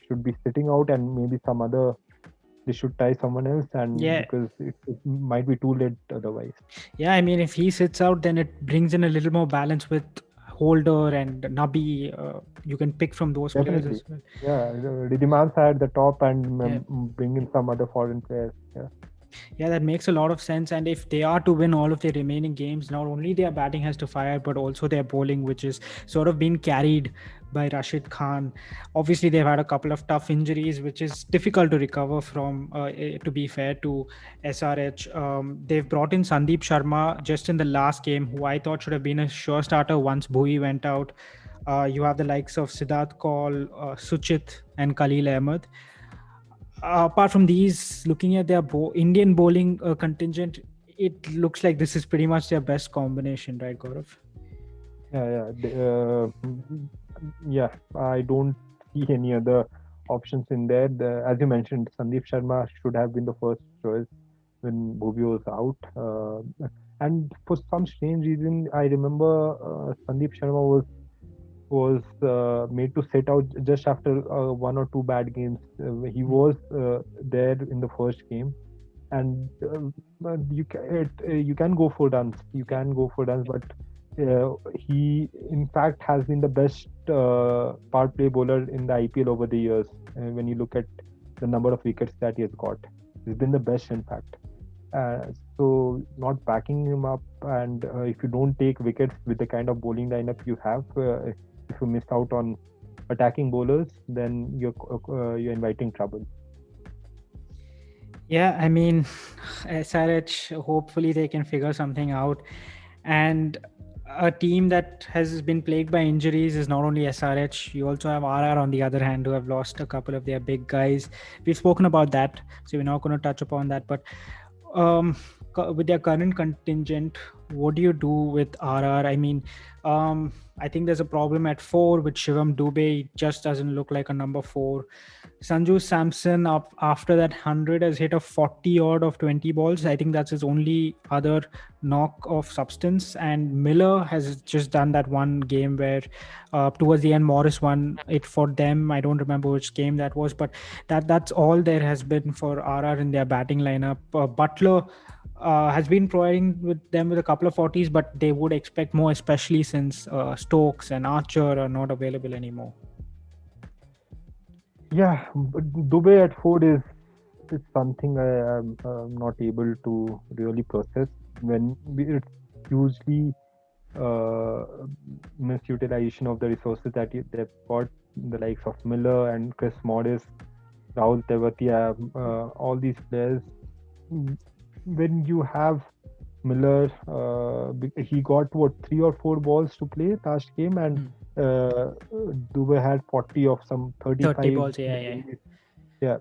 should be sitting out, and maybe they should try someone else, and Yeah. because it might be too late otherwise. Yeah, I mean, if he sits out, then it brings in a little more balance with Holder and Nabi. You can pick from those players Definitely. as well. Yeah, Riddhimansa at the top, and Yeah. bring in some other foreign players. Yeah. Yeah, that makes a lot of sense. And if they are to win all of their remaining games, not only their batting has to fire, but also their bowling, which is sort of been carried by Rashid Khan. Obviously, they've had a couple of tough injuries, which is difficult to recover from, to be fair to SRH. They've brought in Sandeep Sharma just in the last game, who I thought should have been a sure starter once Bhui went out. You have the likes of Siddharth Kaul, Suchit, and Khalil Ahmed. Apart from these, looking at their Indian bowling contingent, it looks like this is pretty much their best combination, right, Gaurav? Yeah, yeah. Yeah, I don't see any other options in there. As you mentioned, Sandeep Sharma should have been the first choice when Bhuvia was out. And for some strange reason, I remember Sandeep Sharma was made to sit out just after one or two bad games. He was there in the first game, and you can go for runs. You can go for runs, but he in fact has been the best power play bowler in the IPL over the years. When you look at the number of wickets that he has got, he's been the best in fact. Uh, so not backing him up, and if you don't take wickets with the kind of bowling lineup you have, if you miss out on attacking bowlers, then you're inviting trouble. Yeah, I mean, SRH, hopefully they can figure something out. And a team that has been plagued by injuries is not only SRH, you also have RR on the other hand, who have lost a couple of their big guys. We've spoken about that, so we're not going to touch upon that. But um, with their current contingent, what do you do with RR? I mean, I think there's a problem at four with Shivam Dubey. He just doesn't look like a number four. Sanju Samson, up after that 100, has hit a 40 odd of 20 balls. I think that's his only other knock of substance. And Miller has just done that one game where towards the end Morris won it for them. I don't remember which game that was, but that's all there has been for RR in their batting lineup. Butler has been providing with them with a couple of 40s, but they would expect more, especially since Stokes and Archer are not available anymore. Yeah, but Dubai at four is something I am not able to really process. It's usually uh, misutilization of the resources that they've got, the likes of Miller and Chris Morris, Rahul Tewatia, all these players. Mm, When you have Miller, he got what, 3 or 4 balls to play last game, and Dubai had 40 of some 30 35 balls, yeah, yeah. maybe. Yeah,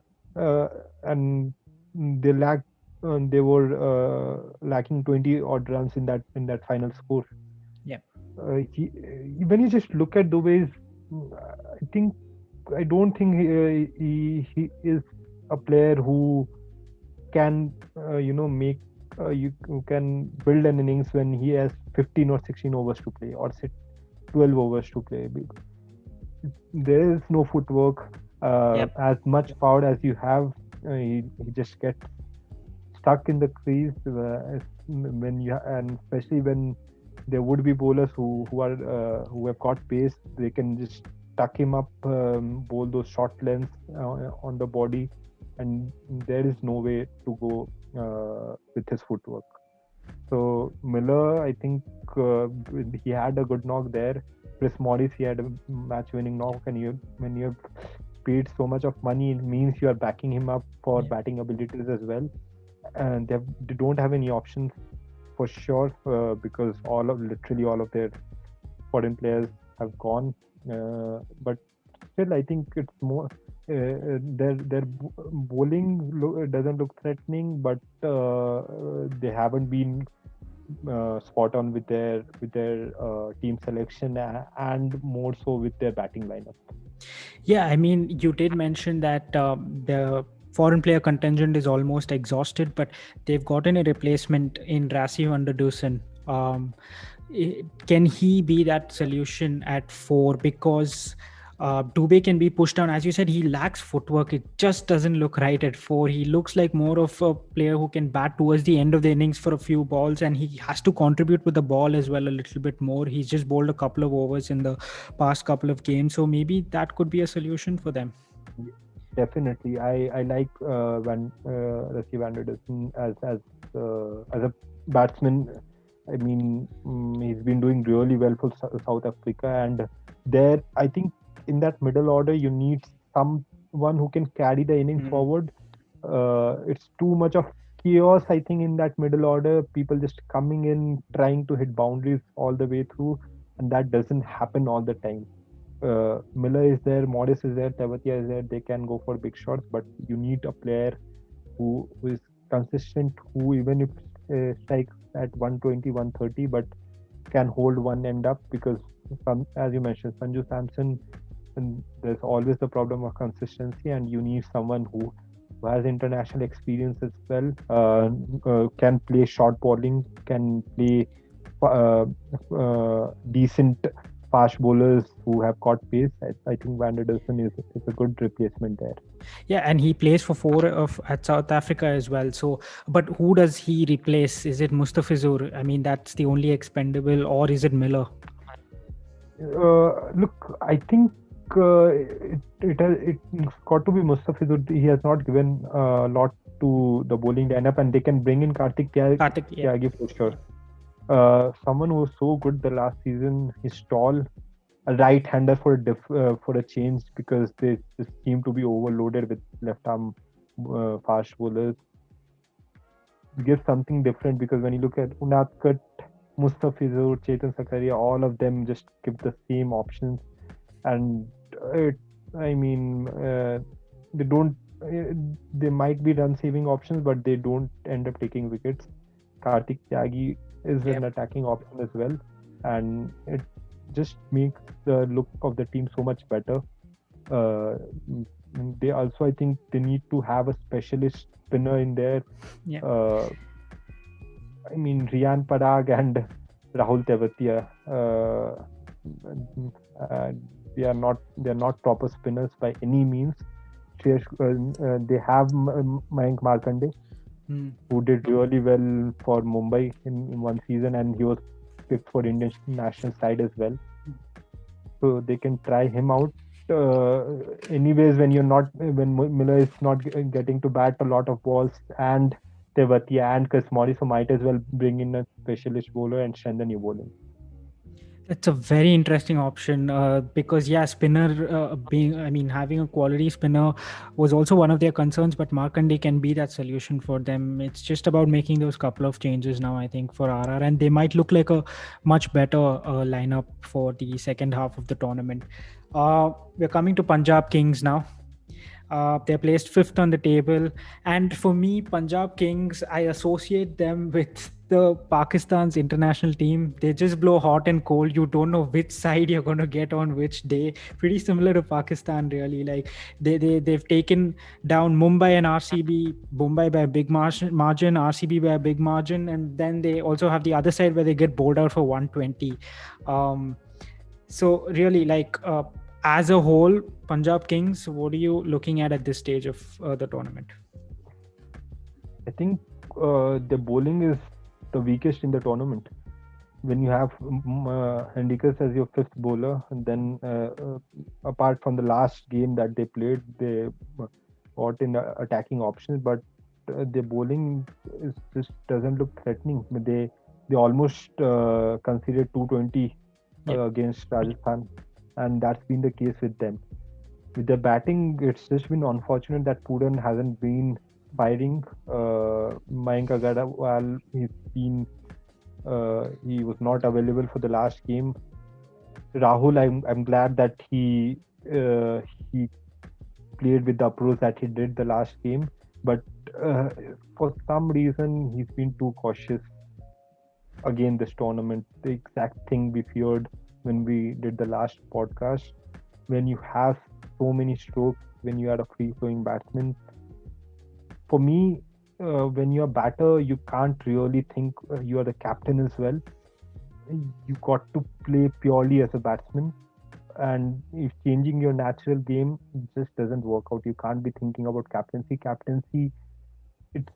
and they lacked. They were lacking 20 odd runs in that final score. Yeah. When you just look at Dubai's, I think I don't think he is a player who can make you can build an innings when he has 15 or 16 overs to play, or say 12 overs to play. There is no footwork. Yep. As much power as you have, he just gets stuck in the crease when you, and especially when there would be bowlers who have got pace. They can just tuck him up, bowl those short lengths on the body, and there is no way to go with his footwork. So Miller, I think he had a good knock there. Chris Morris, he had a match-winning knock, and when you have paid so much of money, it means you are backing him up for batting abilities as well. And they don't have any options for sure, because literally all of their foreign players have gone. But still, I think it's more their bowling doesn't look threatening, but they haven't been spot on with their team selection, and more so with their batting lineup. Yeah, I mean, you did mention that the foreign player contingent is almost exhausted, but they've gotten a replacement in Rassi van der Dusen. Can he be that solution at four? Because Dubé can be pushed down. As you said, he lacks footwork. It just doesn't look right at four. He looks like more of a player who can bat towards the end of the innings for a few balls, and he has to contribute with the ball as well a little bit more. He's just bowled a couple of overs in the past couple of games, so maybe that could be a solution for them. Definitely, I like Rassi van der Dusen as a batsman. I mean, he's been doing really well for South Africa, and there I think in that middle order you need someone who can carry the innings forward. It's too much of chaos, I think, in that middle order. People just coming in trying to hit boundaries all the way through, and that doesn't happen all the time. Miller is there, Morris is there, Tewatia is there. They can go for big shots, but you need a player who is consistent, who even if strikes at 120, 130, but can hold one end up, because as you mentioned, Sanju Samson and there's always the problem of consistency, and you need someone who has international experience as well, can play short bowling, can play decent fast bowlers who have got pace. I think Van der Dussen is a good replacement there. Yeah, and he plays for four of at South Africa as well. So, but who does he replace? Is it Mustafizur? I mean, that's the only expendable, or is it Miller? Look, I think it's got to be Mustafizur. He has not given a lot to the bowling lineup, and they can bring in Kartik Kartik, yeah. Tyagi for sure. Someone who was so good the last season. He's tall, a right-hander for a change, because they just seem to be overloaded with left-arm fast bowlers. Give something different, because when you look at Unadkat, Mustafizur, Chetan Sakaria, all of them just give the same options, and I mean, they don't. They might be run-saving options, but they don't end up taking wickets. Kartik Tyagi is an attacking option as well, and it just makes the look of the team so much better. They also, I think, they need to have a specialist spinner in there. Yeah. I mean, Riyan Parag and Rahul Tewatia, they are not proper spinners by any means. They have Mayank Markande, who did really well for Mumbai in one season, and he was picked for Indian national side as well. So they can try him out. Anyways, when Miller is not getting to bat a lot of balls, and Tewatia and Kasmori, so might as well bring in a specialist bowler and strengthen your bowling. That's a very interesting option, because spinner having a quality spinner was also one of their concerns, but Markande can be that solution for them. It's just about making those couple of changes now, I think, for RR, and they might look like a much better lineup for the second half of the tournament. We're coming to Punjab Kings now. They're placed fifth on the table, and for me, Punjab Kings, I associate them with the Pakistan's international team. They just blow hot and cold. You don't know which side you're going to get on which day. Pretty similar to Pakistan, really. Like they've taken down Mumbai and RCB. Mumbai by a big margin, RCB by a big margin, and then they also have the other side where they get bowled out for 120. So really, like, as a whole, Punjab Kings, what are you looking at this stage of the tournament? I think the bowling is the weakest in the tournament. When you have Hendricks as your fifth bowler, and then apart from the last game that they played, they got in attacking options, but the bowling just doesn't look threatening. They almost conceded 220 against Rajasthan, and that's been the case with them. With their batting, it's just been unfortunate that Puran hasn't been firing. Mayank Agarwal, he was not available for the last game. Rahul, I'm glad that he played with the approach that he did the last game, but for some reason he's been too cautious again this tournament. The exact thing we feared when we did the last podcast. When you have so many strokes, when you are a free-flowing batsman, for me, when you're a batter, you can't really think you are the captain as well. You got to play purely as a batsman, and if changing your natural game just doesn't work out, you can't be thinking about captaincy. It's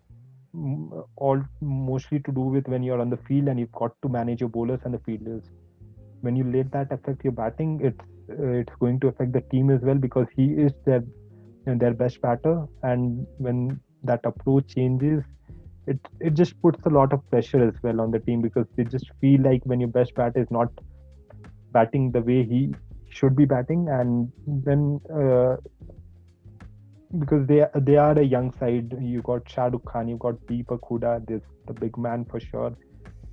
all mostly to do with when you're on the field and you've got to manage your bowlers and the fielders. When you let that affect your batting, it's going to affect the team as well, because he is their best batter, and when that approach changes, it just puts a lot of pressure as well on the team, because they just feel like when your best batter is not batting the way he should be batting, and then because they are a young side, you got Shah Rukh Khan, you got Deepak Hooda, this the big man for sure,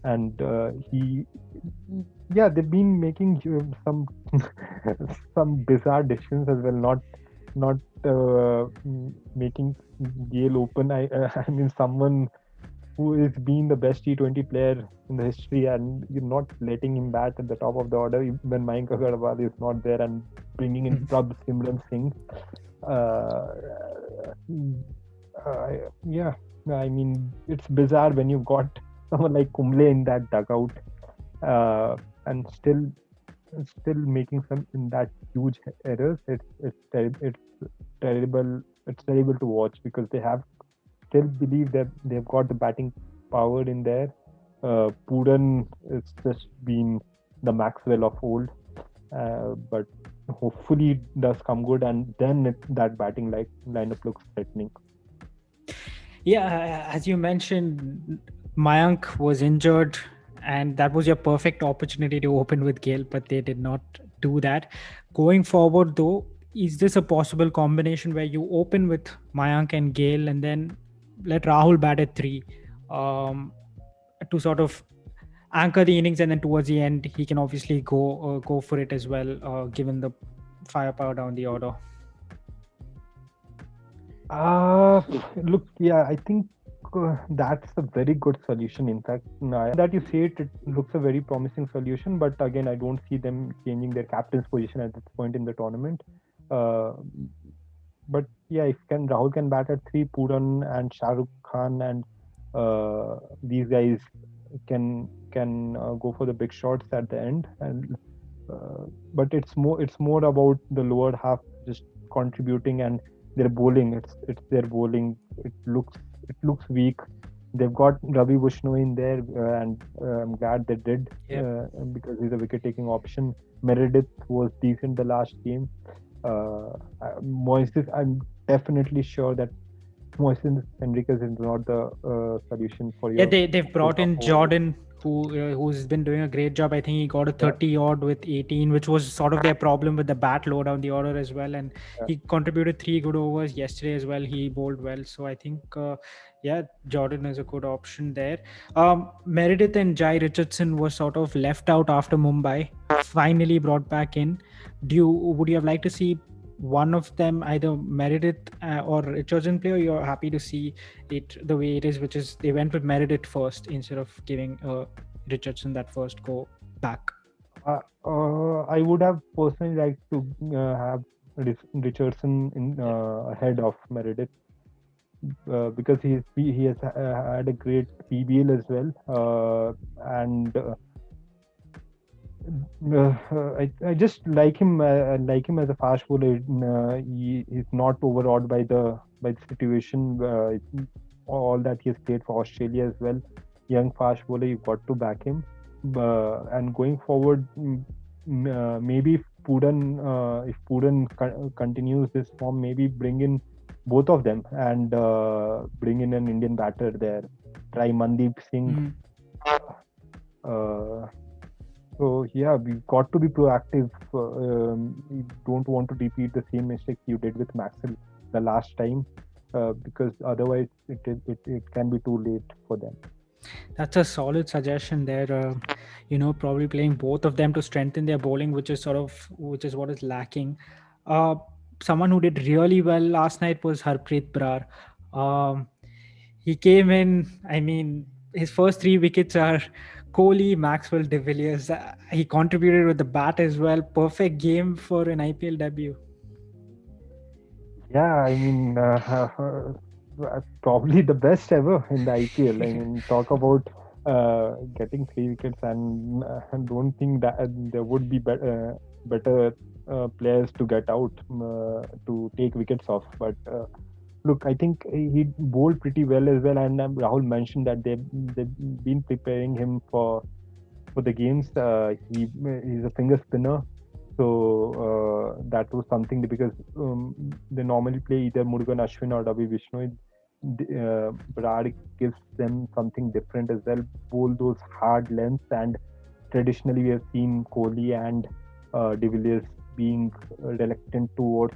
and they've been making some bizarre decisions as well, not making Gale open. I mean, someone who is being the best T20 player in the history, and you're not letting him bat at the top of the order when Mayank Agarwal is not there, and bringing in Mhm. Prabh Simran Singh. Uh, yeah, I mean, it's bizarre when you got someone like Kumble in that dugout, and still making some in that huge errors. It's terrible. It's terrible to watch because they have still believe that they've got the batting power in there. Pooran it's just been the Maxwell of old, but hopefully it does come good, and then that batting like lineup looks threatening. Yeah, as you mentioned, Mayank was injured, and that was your perfect opportunity to open with Gale, but they did not do that. Going forward, though, is this a possible combination where you open with Mayank and Gale, and then let Rahul bat at three, um, to sort of anchor the innings, and then towards the end he can obviously go for it as well, given the firepower down the order. Uh, Look, yeah, I think that's a very good solution. In fact, that you say it looks a very promising solution. But again, I don't see them changing their captain's position at this point in the tournament. Uh, but yeah, if can Rahul can bat at three, Puran and Shah Rukh Khan and these guys can go for the big shots at the end. And uh, but it's more about the lower half just contributing and their bowling. It's their bowling. It looks weak. They've got Ravi Vishnu in there, and I'm glad they did, Yep. because he's a wicket-taking option. Meredith was decent the last game. Moises, I'm definitely sure that Moises Henriquez is not the solution for Yeah, your they've brought Punjab in bowlers. Jordan, who's been doing a great job. I think he got a Yeah, 30 odd with 18, which was sort of their problem with the bat low down the order as well. And yeah. he contributed three good overs yesterday as well. He bowled well, so I think yeah, Jordan is a good option there. Meredith and Jai Richardson were sort of left out after Mumbai, finally brought back in. Would you have liked to see one of them, either Meredith or Richardson play, or you're happy to see it the way it is, which is they went with Meredith first instead of giving Richardson that first go back? I would have personally liked to have Richardson in Yeah. ahead of Meredith, because he has had a great PBL as well, and I just like him as a fast bowler. He's not overawed by the situation. All that he has played for Australia as well. Young fast bowler, you've got to back him. And going forward, maybe if Puran continues this form, maybe bring in both of them and bring in an Indian batter there. Try Mandeep Singh. Mhm. Uh, so yeah, we've got to be proactive. We don't want to repeat the same mistakes you did with Maxwell the last time, because otherwise it can be too late for them. That's a solid suggestion there. Probably playing both of them to strengthen their bowling, which is what is lacking. Uh, Someone who did really well last night was Harpreet Brar. Um, he came in. I mean, his first three wickets are Kohli, Maxwell, De Villiers. He contributed with the bat as well. Perfect game for an IPL debut. Yeah, I mean, probably the best ever in the IPL. I mean, talk about getting three wickets, and I don't think that there would be better players to get out, to take wickets off. But look, I think he bowled pretty well as well, and Rahul mentioned that they've been preparing him for the games. He's a finger spinner, so that was something because they normally play either Murugan Ashwin or Ravi Vishnu. Brad gives them something different as well. Bowl those hard lengths, and traditionally we have seen Kohli and De Villiers being reluctant towards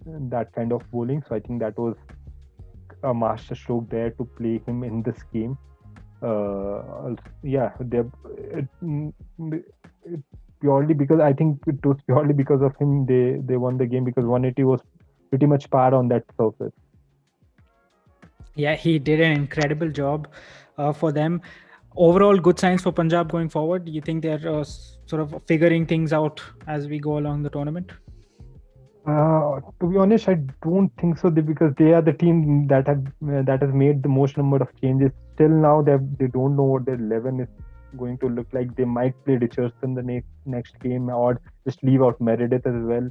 that kind of bowling. So I think that was a master stroke there to play him in this game. Yeah, it purely because I think it was purely because of him they won the game, because 180 was pretty much par on that surface. Yeah, he did an incredible job for them. Overall, good signs for Punjab going forward. Do you think they're sort of figuring things out as we go along the tournament? To be honest, I don't think so. Because they are the team that has made the most number of changes. Still now, they don't know what their 11 is going to look like. They might play Richardson the next game, or just leave out Meredith as well.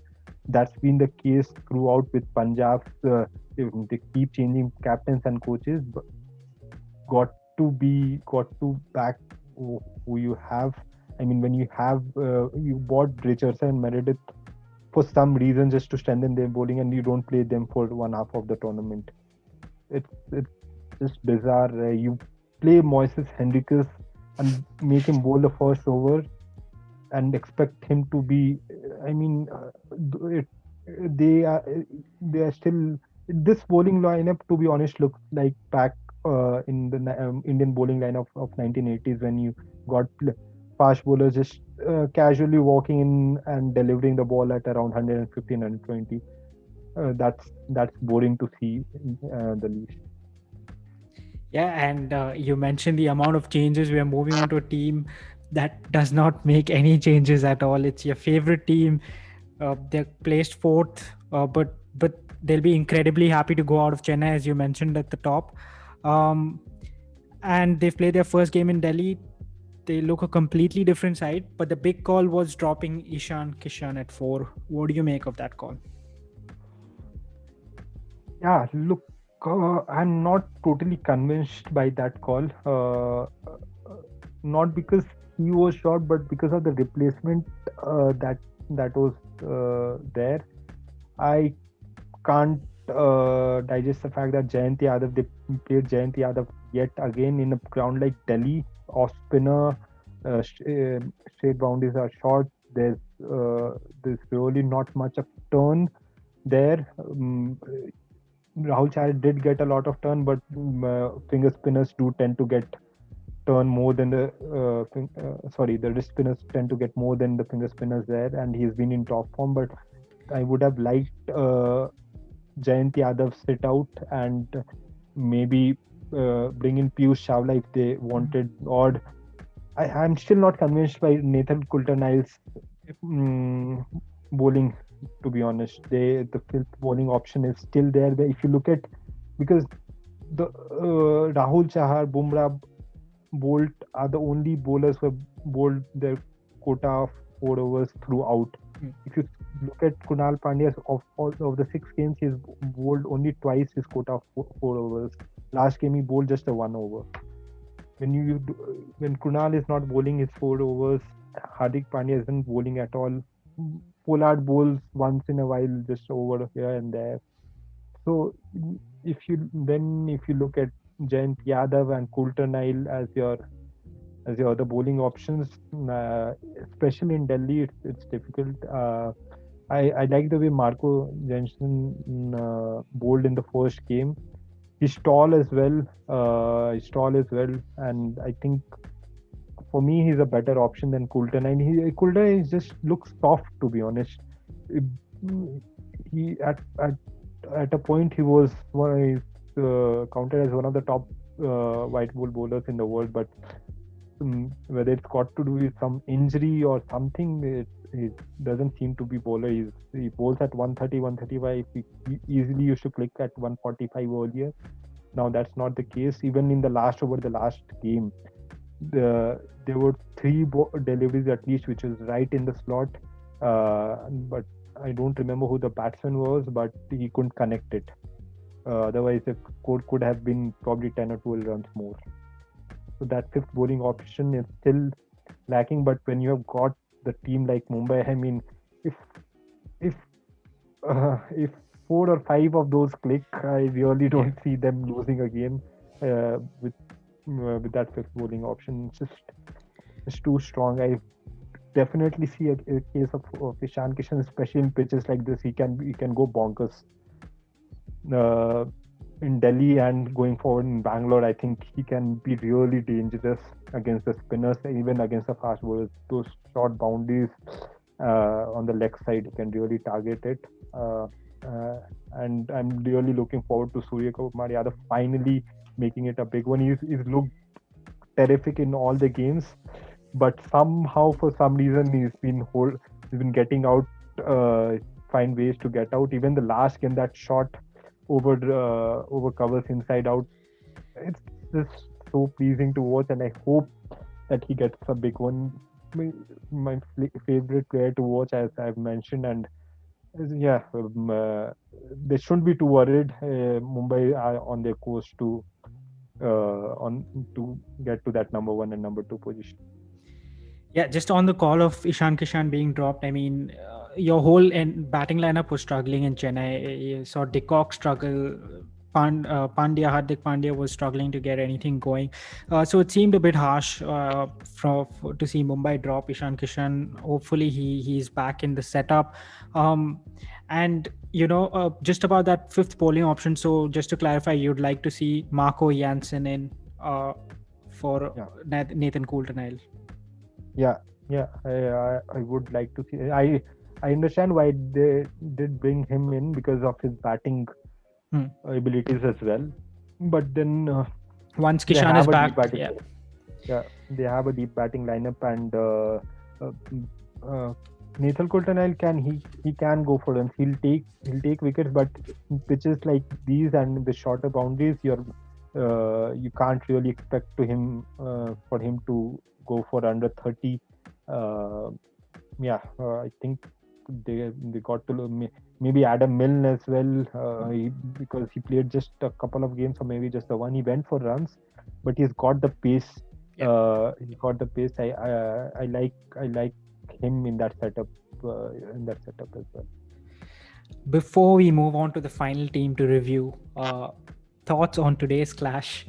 That's been the case throughout with Punjab. They keep changing captains and coaches, but got to back who you have. I mean, when you bought Richardson and Meredith for some reason just to strengthen their bowling, and you don't play them for one half of the tournament. It's just bizarre. You play Moises Henriques and make him bowl the first over and expect him to be. I mean, it, they are they are still this bowling lineup. To be honest, looks like back in the Indian bowling lineup of 1980s when you got fast bowlers just casually walking in and delivering the ball at around 115, 120. That's boring to see the least. Yeah, and you mentioned the amount of changes. We are moving on to a team that does not make any changes at all. It's your favorite team. They're placed fourth, but they'll be incredibly happy to go out of Chennai, as you mentioned at the top. Um, and they've played their first game in Delhi. They look a completely different side. But the big call was dropping Ishan Kishan at 4. What do you make of that call? Yeah, look, I'm not totally convinced by that call. Not because he was short, but because of the replacement that was there. I can't digest the fact that Jayant Yadav, they played Jayant Yadav yet again in a ground like Delhi. Off spinner, straight boundaries are short. There's really not much of turn there. Rahul Chahar did get a lot of turn, but finger spinners do tend to get turn more than the wrist spinners tend to get more than the finger spinners there, and he's been in top form. But I would have liked Jayant Yadav sit out and maybe bring in Piyush Chawla if they wanted. Or I'm still not convinced by Nathan Coulter-Nile's bowling. To be honest, the fifth bowling option is still there. But if you look at, because the Rahul Chahar, Bumrah, Bolt are the only bowlers who have bowled their quota of 4 overs throughout. If you look at Kunal Pandya, of the 6 games, he's bowled only twice his quota of 4 overs. Last game he bowled just a 1 over. When Kunal is not bowling his 4 overs, Hardik Pandya isn't bowling at all. Pollard bowls once in a while, just over here and there. So if you look at Jayant Yadav and Coulter-Nile as your other bowling options, especially in Delhi, it's difficult. I like the way Marco Jensen bowled in the first game. He's tall as well. And I think for me he's a better option than Coulter-Nile. Coulter just looks soft, to be honest. He at a point he was counted as one of the top white ball bowlers in the world, but whether it's got to do with some injury or something, it doesn't seem to be bowler. He bowls at 130, 135. He easily used to click at 145 earlier. Now that's not the case. Even in the last game, there were 3 deliveries at least, which was right in the slot. But I don't remember who the batsman was, but he couldn't connect it. Otherwise, the score could have been probably 10 or 12 runs more. So that fifth bowling option is still lacking. But when you have got the team like Mumbai, I mean, if 4 or 5 of those click, I really don't see them losing a game with that fifth bowling option. It's too strong. I definitely see a case of Ishan Kishan, especially in pitches like this. He can go bonkers. In Delhi and going forward in Bangalore, I think he can be really dangerous against the spinners, even against the fast bowlers. Those short boundaries on the leg side, he can really target it. And I'm really looking forward to Surya Kumar Yadav finally making it a big one. He's looked terrific in all the games, but somehow, for some reason, he's been getting out find ways to get out. Even the last game, that shot over covers inside out, it's just so pleasing to watch, and I hope that he gets a big one. My, my favorite player to watch, as I've mentioned, and yeah, they shouldn't be too worried. Mumbai are on their course on to get to that number one and number two position. Yeah, just on the call of Ishan Kishan being dropped, I mean, your whole batting lineup was struggling in Chennai. You saw De Kock struggle. Pandya, Hardik Pandya was struggling to get anything going. So it seemed a bit harsh to see Mumbai drop Ishan Kishan. Hopefully he's back in the setup. And just about that fifth bowling option. So just to clarify, you'd like to see Marco Jansen in for Yeah. Nathan Coulter-Nile. Yeah, yeah, I would like to see. I understand why they did bring him in because of his batting abilities as well. But then Once they Kishan is have a back, deep batting. yeah. Yeah, they have a deep batting lineup, and Nathan Coulter-Nile he can go for runs. He'll take wickets, but pitches like these and the shorter boundaries, you can't really expect for him to go for under 30. I think they got to maybe Adam Milne as well, because he played just a couple of games or maybe just the one. He went for runs, but he's got the pace. He got the pace. I like him in that setup as well. Before we move on to the final team to review, thoughts on today's clash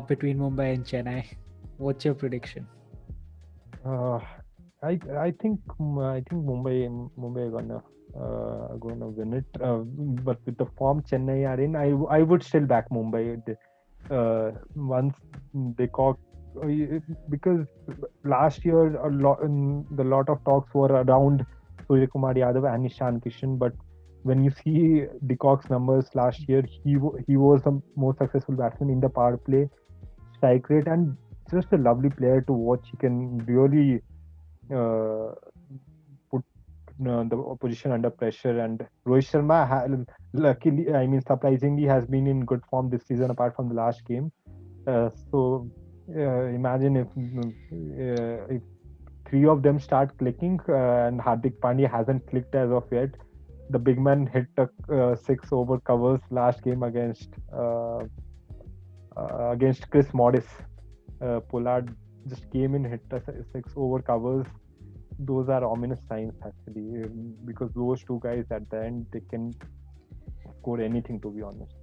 between Mumbai and Chennai? What's your prediction? I think Mumbai are gonna win it. But with the form Chennai are in, I would still back Mumbai. Once they caught, because last year the lot of talks were around Surya Kumar Yadav and Ishan Kishan, but when you see De Kock's numbers last year, he was the most successful batsman in the power play, strike rate, and just a lovely player to watch. He can really put the opposition under pressure. And Rohit Sharma, luckily, I mean, surprisingly, has been in good form this season, apart from the last game. So imagine if three of them start clicking, and Hardik Pandya hasn't clicked as of yet. The big man hit 6 over covers last game against Chris Modis. Pollard just came in, hit 6 over covers. Those are ominous signs, actually, because those two guys at the end, they can score anything, to be honest.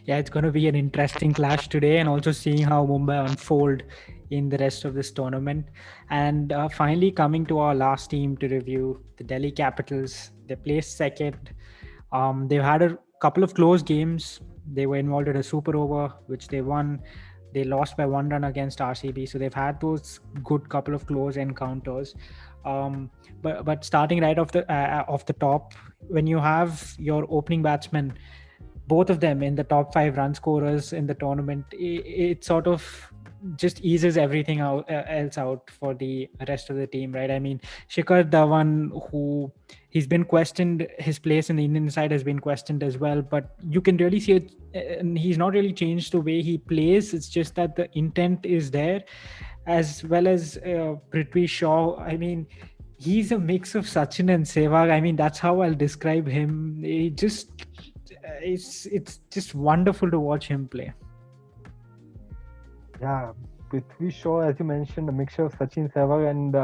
Yeah, it's going to be an interesting clash today, and also seeing how Mumbai unfold in the rest of this tournament. And finally, coming to our last team to review, the Delhi Capitals. They placed second. They've had a couple of close games. They were involved in a super over, which they won. They lost by 1 run against RCB, so they've had those good couple of close encounters. But starting right off the top, when you have your opening batsmen, both of them in the top 5 run scorers in the tournament, it sort of just eases everything else out for the rest of the team, right? I mean, Shikhar Dhawan, who he's been questioned, his place in the Indian side has been questioned as well, but you can really see it, and he's not really changed the way he plays. It's just that the intent is there, as well as Prithvi Shaw. I mean, he's a mix of Sachin and Sehwag. I mean, that's how I'll describe him. It's just wonderful to watch him play. Yeah, Prithvi Shaw, as you mentioned, a mixture of Sachin, Sehwag, and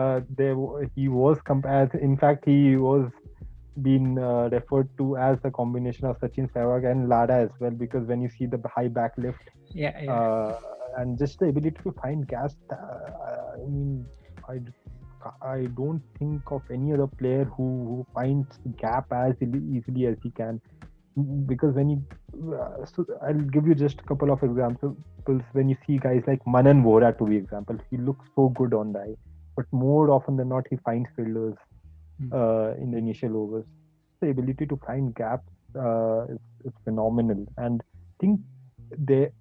he was compared. In fact, he was being referred to as a combination of Sachin, Sehwag, and Lada as well. Because when you see the high back lift, and just the ability to find gaps, I mean, I don't think of any other player who finds gap as easily as he can. Because when so I'll give you just a couple of examples. When you see guys like Manan Vora, to be example, he looks so good on the eye, but more often than not, he finds fielders in the initial overs. The ability to find gaps is phenomenal, and I think they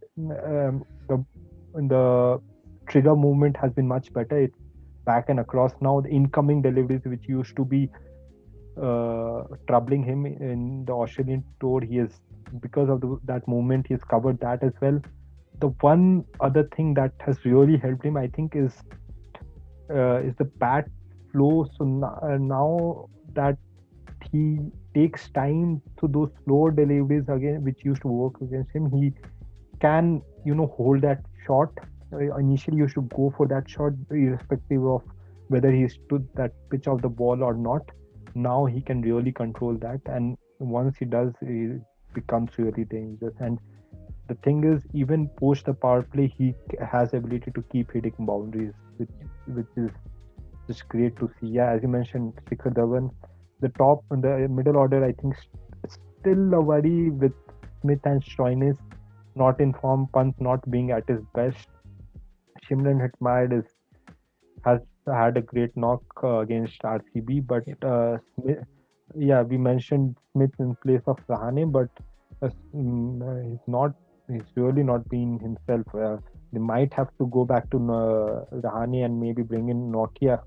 the trigger movement has been much better. It's back and across now. The incoming deliveries, which used to be troubling him in the Australian tour. He is, because of that movement, he's covered that as well. The one other thing that has really helped him, I think, is the bat flow. So now that he takes time to those slower deliveries again, which used to work against him, he can hold that shot. Initially, you should go for that shot, irrespective of whether he stood that pitch of the ball or not. Now he can really control that, and once he does, he becomes really dangerous. And the thing is, even post the power play, he has ability to keep hitting boundaries, which is just great to see. Yeah, as you mentioned, Shikhar Dhawan, the middle order, I think still a worry with Smith and Stoinis not in form, Pant not being at his best. Shimron Hetmyer has had a great knock against RCB, but Yep. yeah, we mentioned Smith in place of Rahane, but he's not. He's really not been himself. They might have to go back to Rahane and maybe bring in Nokia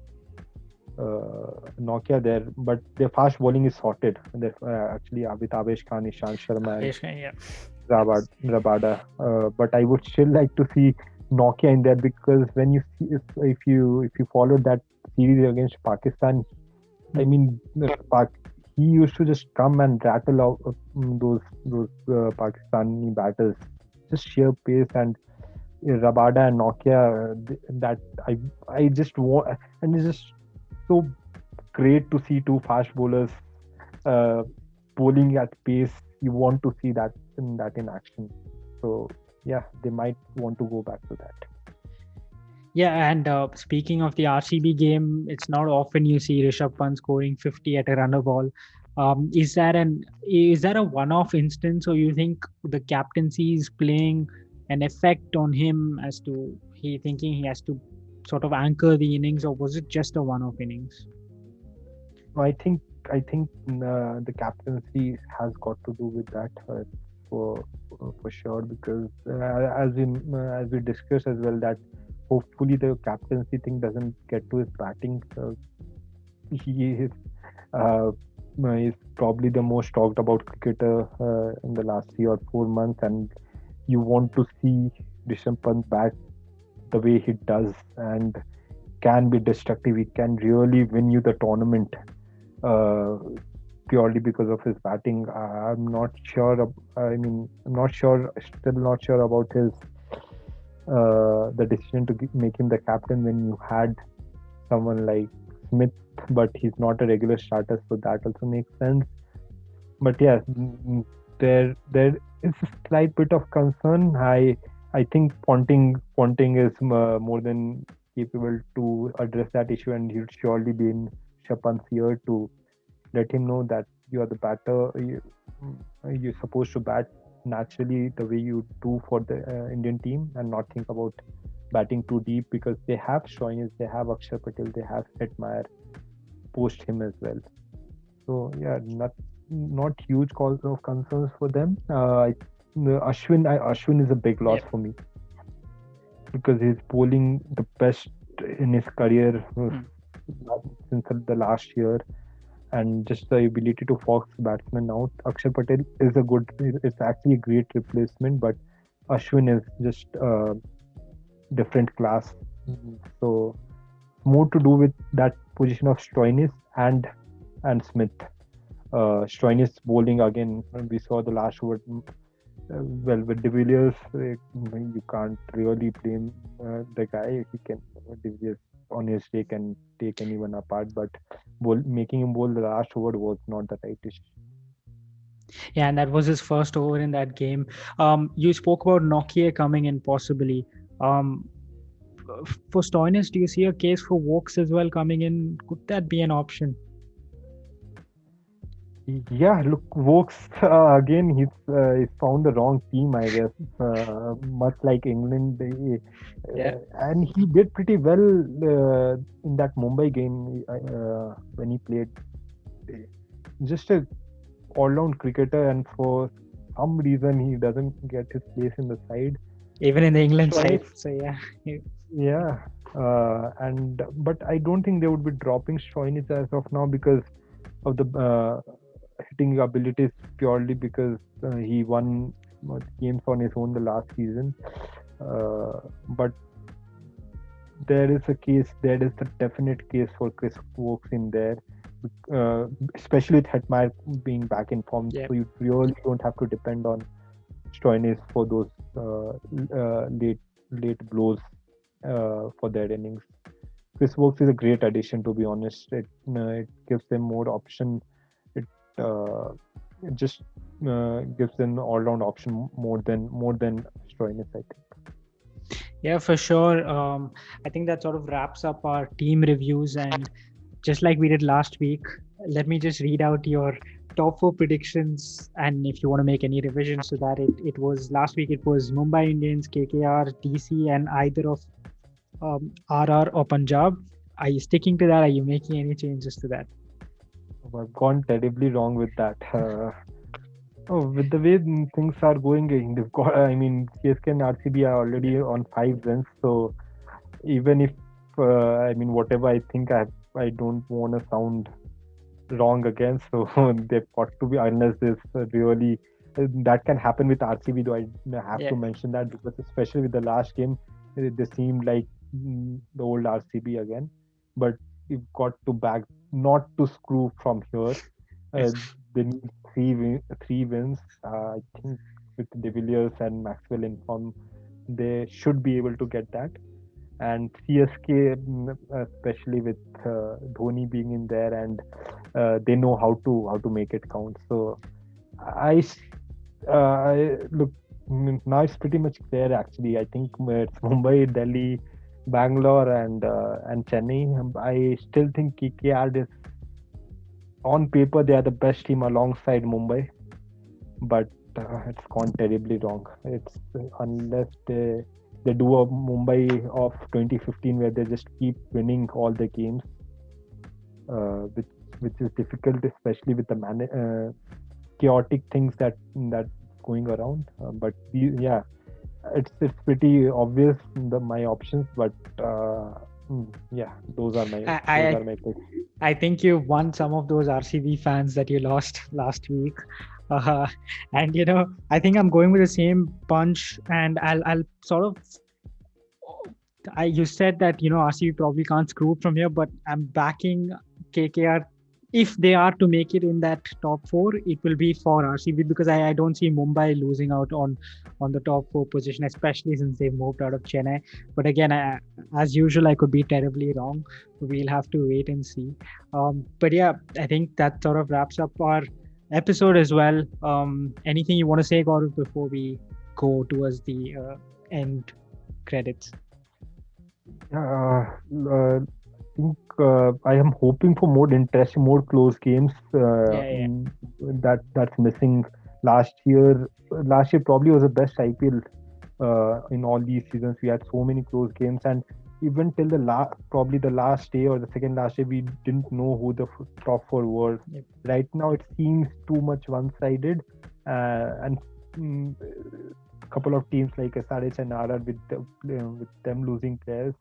there, but their fast bowling is sorted. They're actually with Avesh Khan, Ishant Sharma, and Yeah. Rabada. But I would still like to see Nokia in there, because when you see, if you followed that series against Pakistan, I mean, he used to just come and rattle out those Pakistani batters, just sheer pace. And Rabada and Nokia, that I just want, and it's just so great to see two fast bowlers uh, bowling at pace. You want to see that in action. So yeah, they might want to go back to that. Yeah, and speaking of the RCB game, it's not often you see Rishabh Pant scoring 50 at a runner ball. Is that a one-off instance, or you think the captaincy is playing an effect on him as to he thinking he has to sort of anchor the innings, or was it just a one-off innings? I think the captaincy has got to do with that, for for sure, because as we discussed as well, that hopefully the captaincy thing doesn't get to his batting. He uh, is probably the most talked about cricketer in the last 3 or 4 months, and you want to see Rishabh Pant bat the way he does, and can be destructive. He can really win you the tournament uh, purely because of his batting. I'm not sure. I mean, I'm not sure. Still not sure about his the decision to make him the captain when you had someone like Smith, but he's not a regular starter, so that also makes sense. But yeah, there is a slight bit of concern. I think Ponting is more than capable to address that issue, and he'll surely be in Shapan's ear to let him know that you are the batter. You're supposed to bat naturally the way you do for the Indian team, and not think about batting too deep, because they have Shoynes, they have Akshar Patel, they have Hetmeyer post him as well. So yeah, not huge cause of concerns for them. Ashwin is a big loss Yep. for me, because he's bowling the best in his career Hmm. since the last year, and just the ability to fox batsmen out. Akshar Patel is a good, it's actually a great replacement, but Ashwin is just a different class. So more to do with that position of Stoinis and Smith. Stoinis bowling again. We saw the last over. Well, with De Villiers, you can't really blame the guy. He can De Villiers on his day can take anyone apart, but making him bowl the last over was not the right decision. Yeah, and that was his first over in that game. You spoke about Nokia coming in possibly. Um, for Stoinis, do you see a case for Vokes as well coming in? Could that be an option? Yeah, look, Vokes again. He's found the wrong team, I guess. Much like England, Yeah. and he did pretty well in that Mumbai game when he played. Just a all-round cricketer, and for some reason he doesn't get his place in the side. Even in the England side. Stoinis, So yeah. yeah, and but I don't think they would be dropping Stoinis as of now, because of the hitting abilities purely because he won games on his own the last season. But there is the definite case for Chris Wokes in there, uh, especially with Hetmyer being back in form. Yeah. So you really don't have to depend on Stoinis for those late blows for their innings. Chris Wokes is a great addition, to be honest. It gives them more option. Uh, it just gives them all-round option more than Stoinis, I think. Yeah, for sure. I think that sort of wraps up our team reviews. And just like we did last week, let me just read out your top four predictions. And if you want to make any revisions to that, it was last week, it was Mumbai Indians, KKR, DC, and either of RR or Punjab. Are you sticking to that? Are you making any changes to that? I've gone terribly wrong with that. Oh, with the way things are going, they've got. I mean, CSK and RCB are already on 5 wins. So even if I mean whatever I think, I don't want to sound wrong again. So they've got to be, unless this really that can happen with RCB. Though I have Yeah. to mention that because especially with the last game, they seemed like the old RCB again. But you've got to back not to screw from here. Uh, they need three wins. I think with De Villiers and Maxwell in form, they should be able to get that. And CSK, especially with Dhoni being in there, and they know how to make it count. So I look, now it's pretty much clear actually. I think it's Mumbai, Delhi, Bangalore, and Chennai. I still think KKR is, on paper, they are the best team alongside Mumbai, but it's gone terribly wrong. It's unless they do a Mumbai of 2015 where they just keep winning all the games, which is difficult, especially with the chaotic things that going around. But yeah, it's pretty obvious my options, but yeah, those are my picks. I think you won some of those RCB fans that you lost last week. And I think I'm going with the same punch, and I'll sort of. You said that RCB probably can't screw from here, but I'm backing KKR. If they are to make it in that top four, it will be for RCB, because I don't see Mumbai losing out on the top four position, especially since they've moved out of Chennai. But again, as usual, I could be terribly wrong. We'll have to wait and see. But yeah, I think that sort of wraps up our episode as well. Anything you want to say, Gaurav, before we go towards the end credits? Think I am hoping for more interest, more close games. Yeah. That's missing last year. Last year probably was the best IPL in all these seasons. We had so many close games, and even till probably the last day or the second last day, we didn't know who the top four were. Yep. Right now, it seems too much one-sided, and a couple of teams like SRH and RR with them losing players,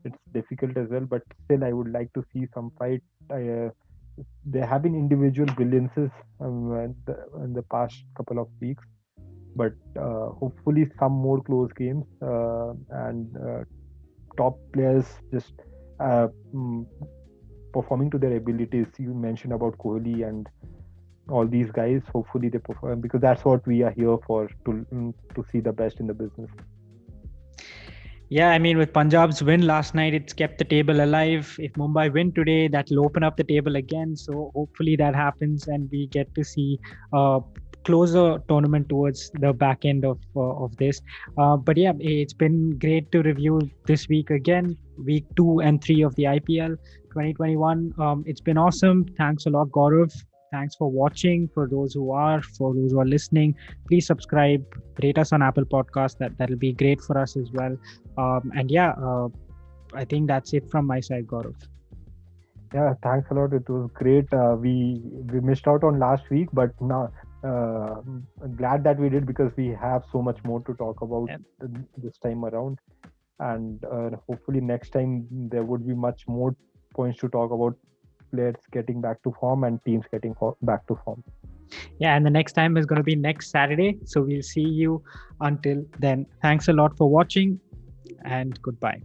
it's difficult as well. But still, I would like to see some fight. There have been individual brilliances in the past couple of weeks, but hopefully some more close games and top players just uh, mm, performing to their abilities. You mentioned about Kohli and all these guys. Hopefully they perform, because that's what we are here for, to see the best in the business. Yeah, I mean, with Punjab's win last night, it's kept the table alive. If Mumbai win today, that'll open up the table again. So hopefully that happens, and we get to see a closer tournament towards the back end of this. But yeah, it's been great to review this week again, week 2 and 3 of the IPL 2021. It's been awesome. Thanks a lot, Gaurav. Thanks for watching. For those who are listening, please subscribe, rate us on Apple Podcast. That'll be great for us as well. And yeah, I think that's it from my side, Gaurav. Yeah, thanks a lot. It was great. We missed out on last week, but now glad that we did, because we have so much more to talk about this time around, and hopefully next time there would be much more points to talk about. players getting back to form and teams getting back to form. Yeah, and the next time is going to be next Saturday. So we'll see you until then. Thanks a lot for watching and goodbye.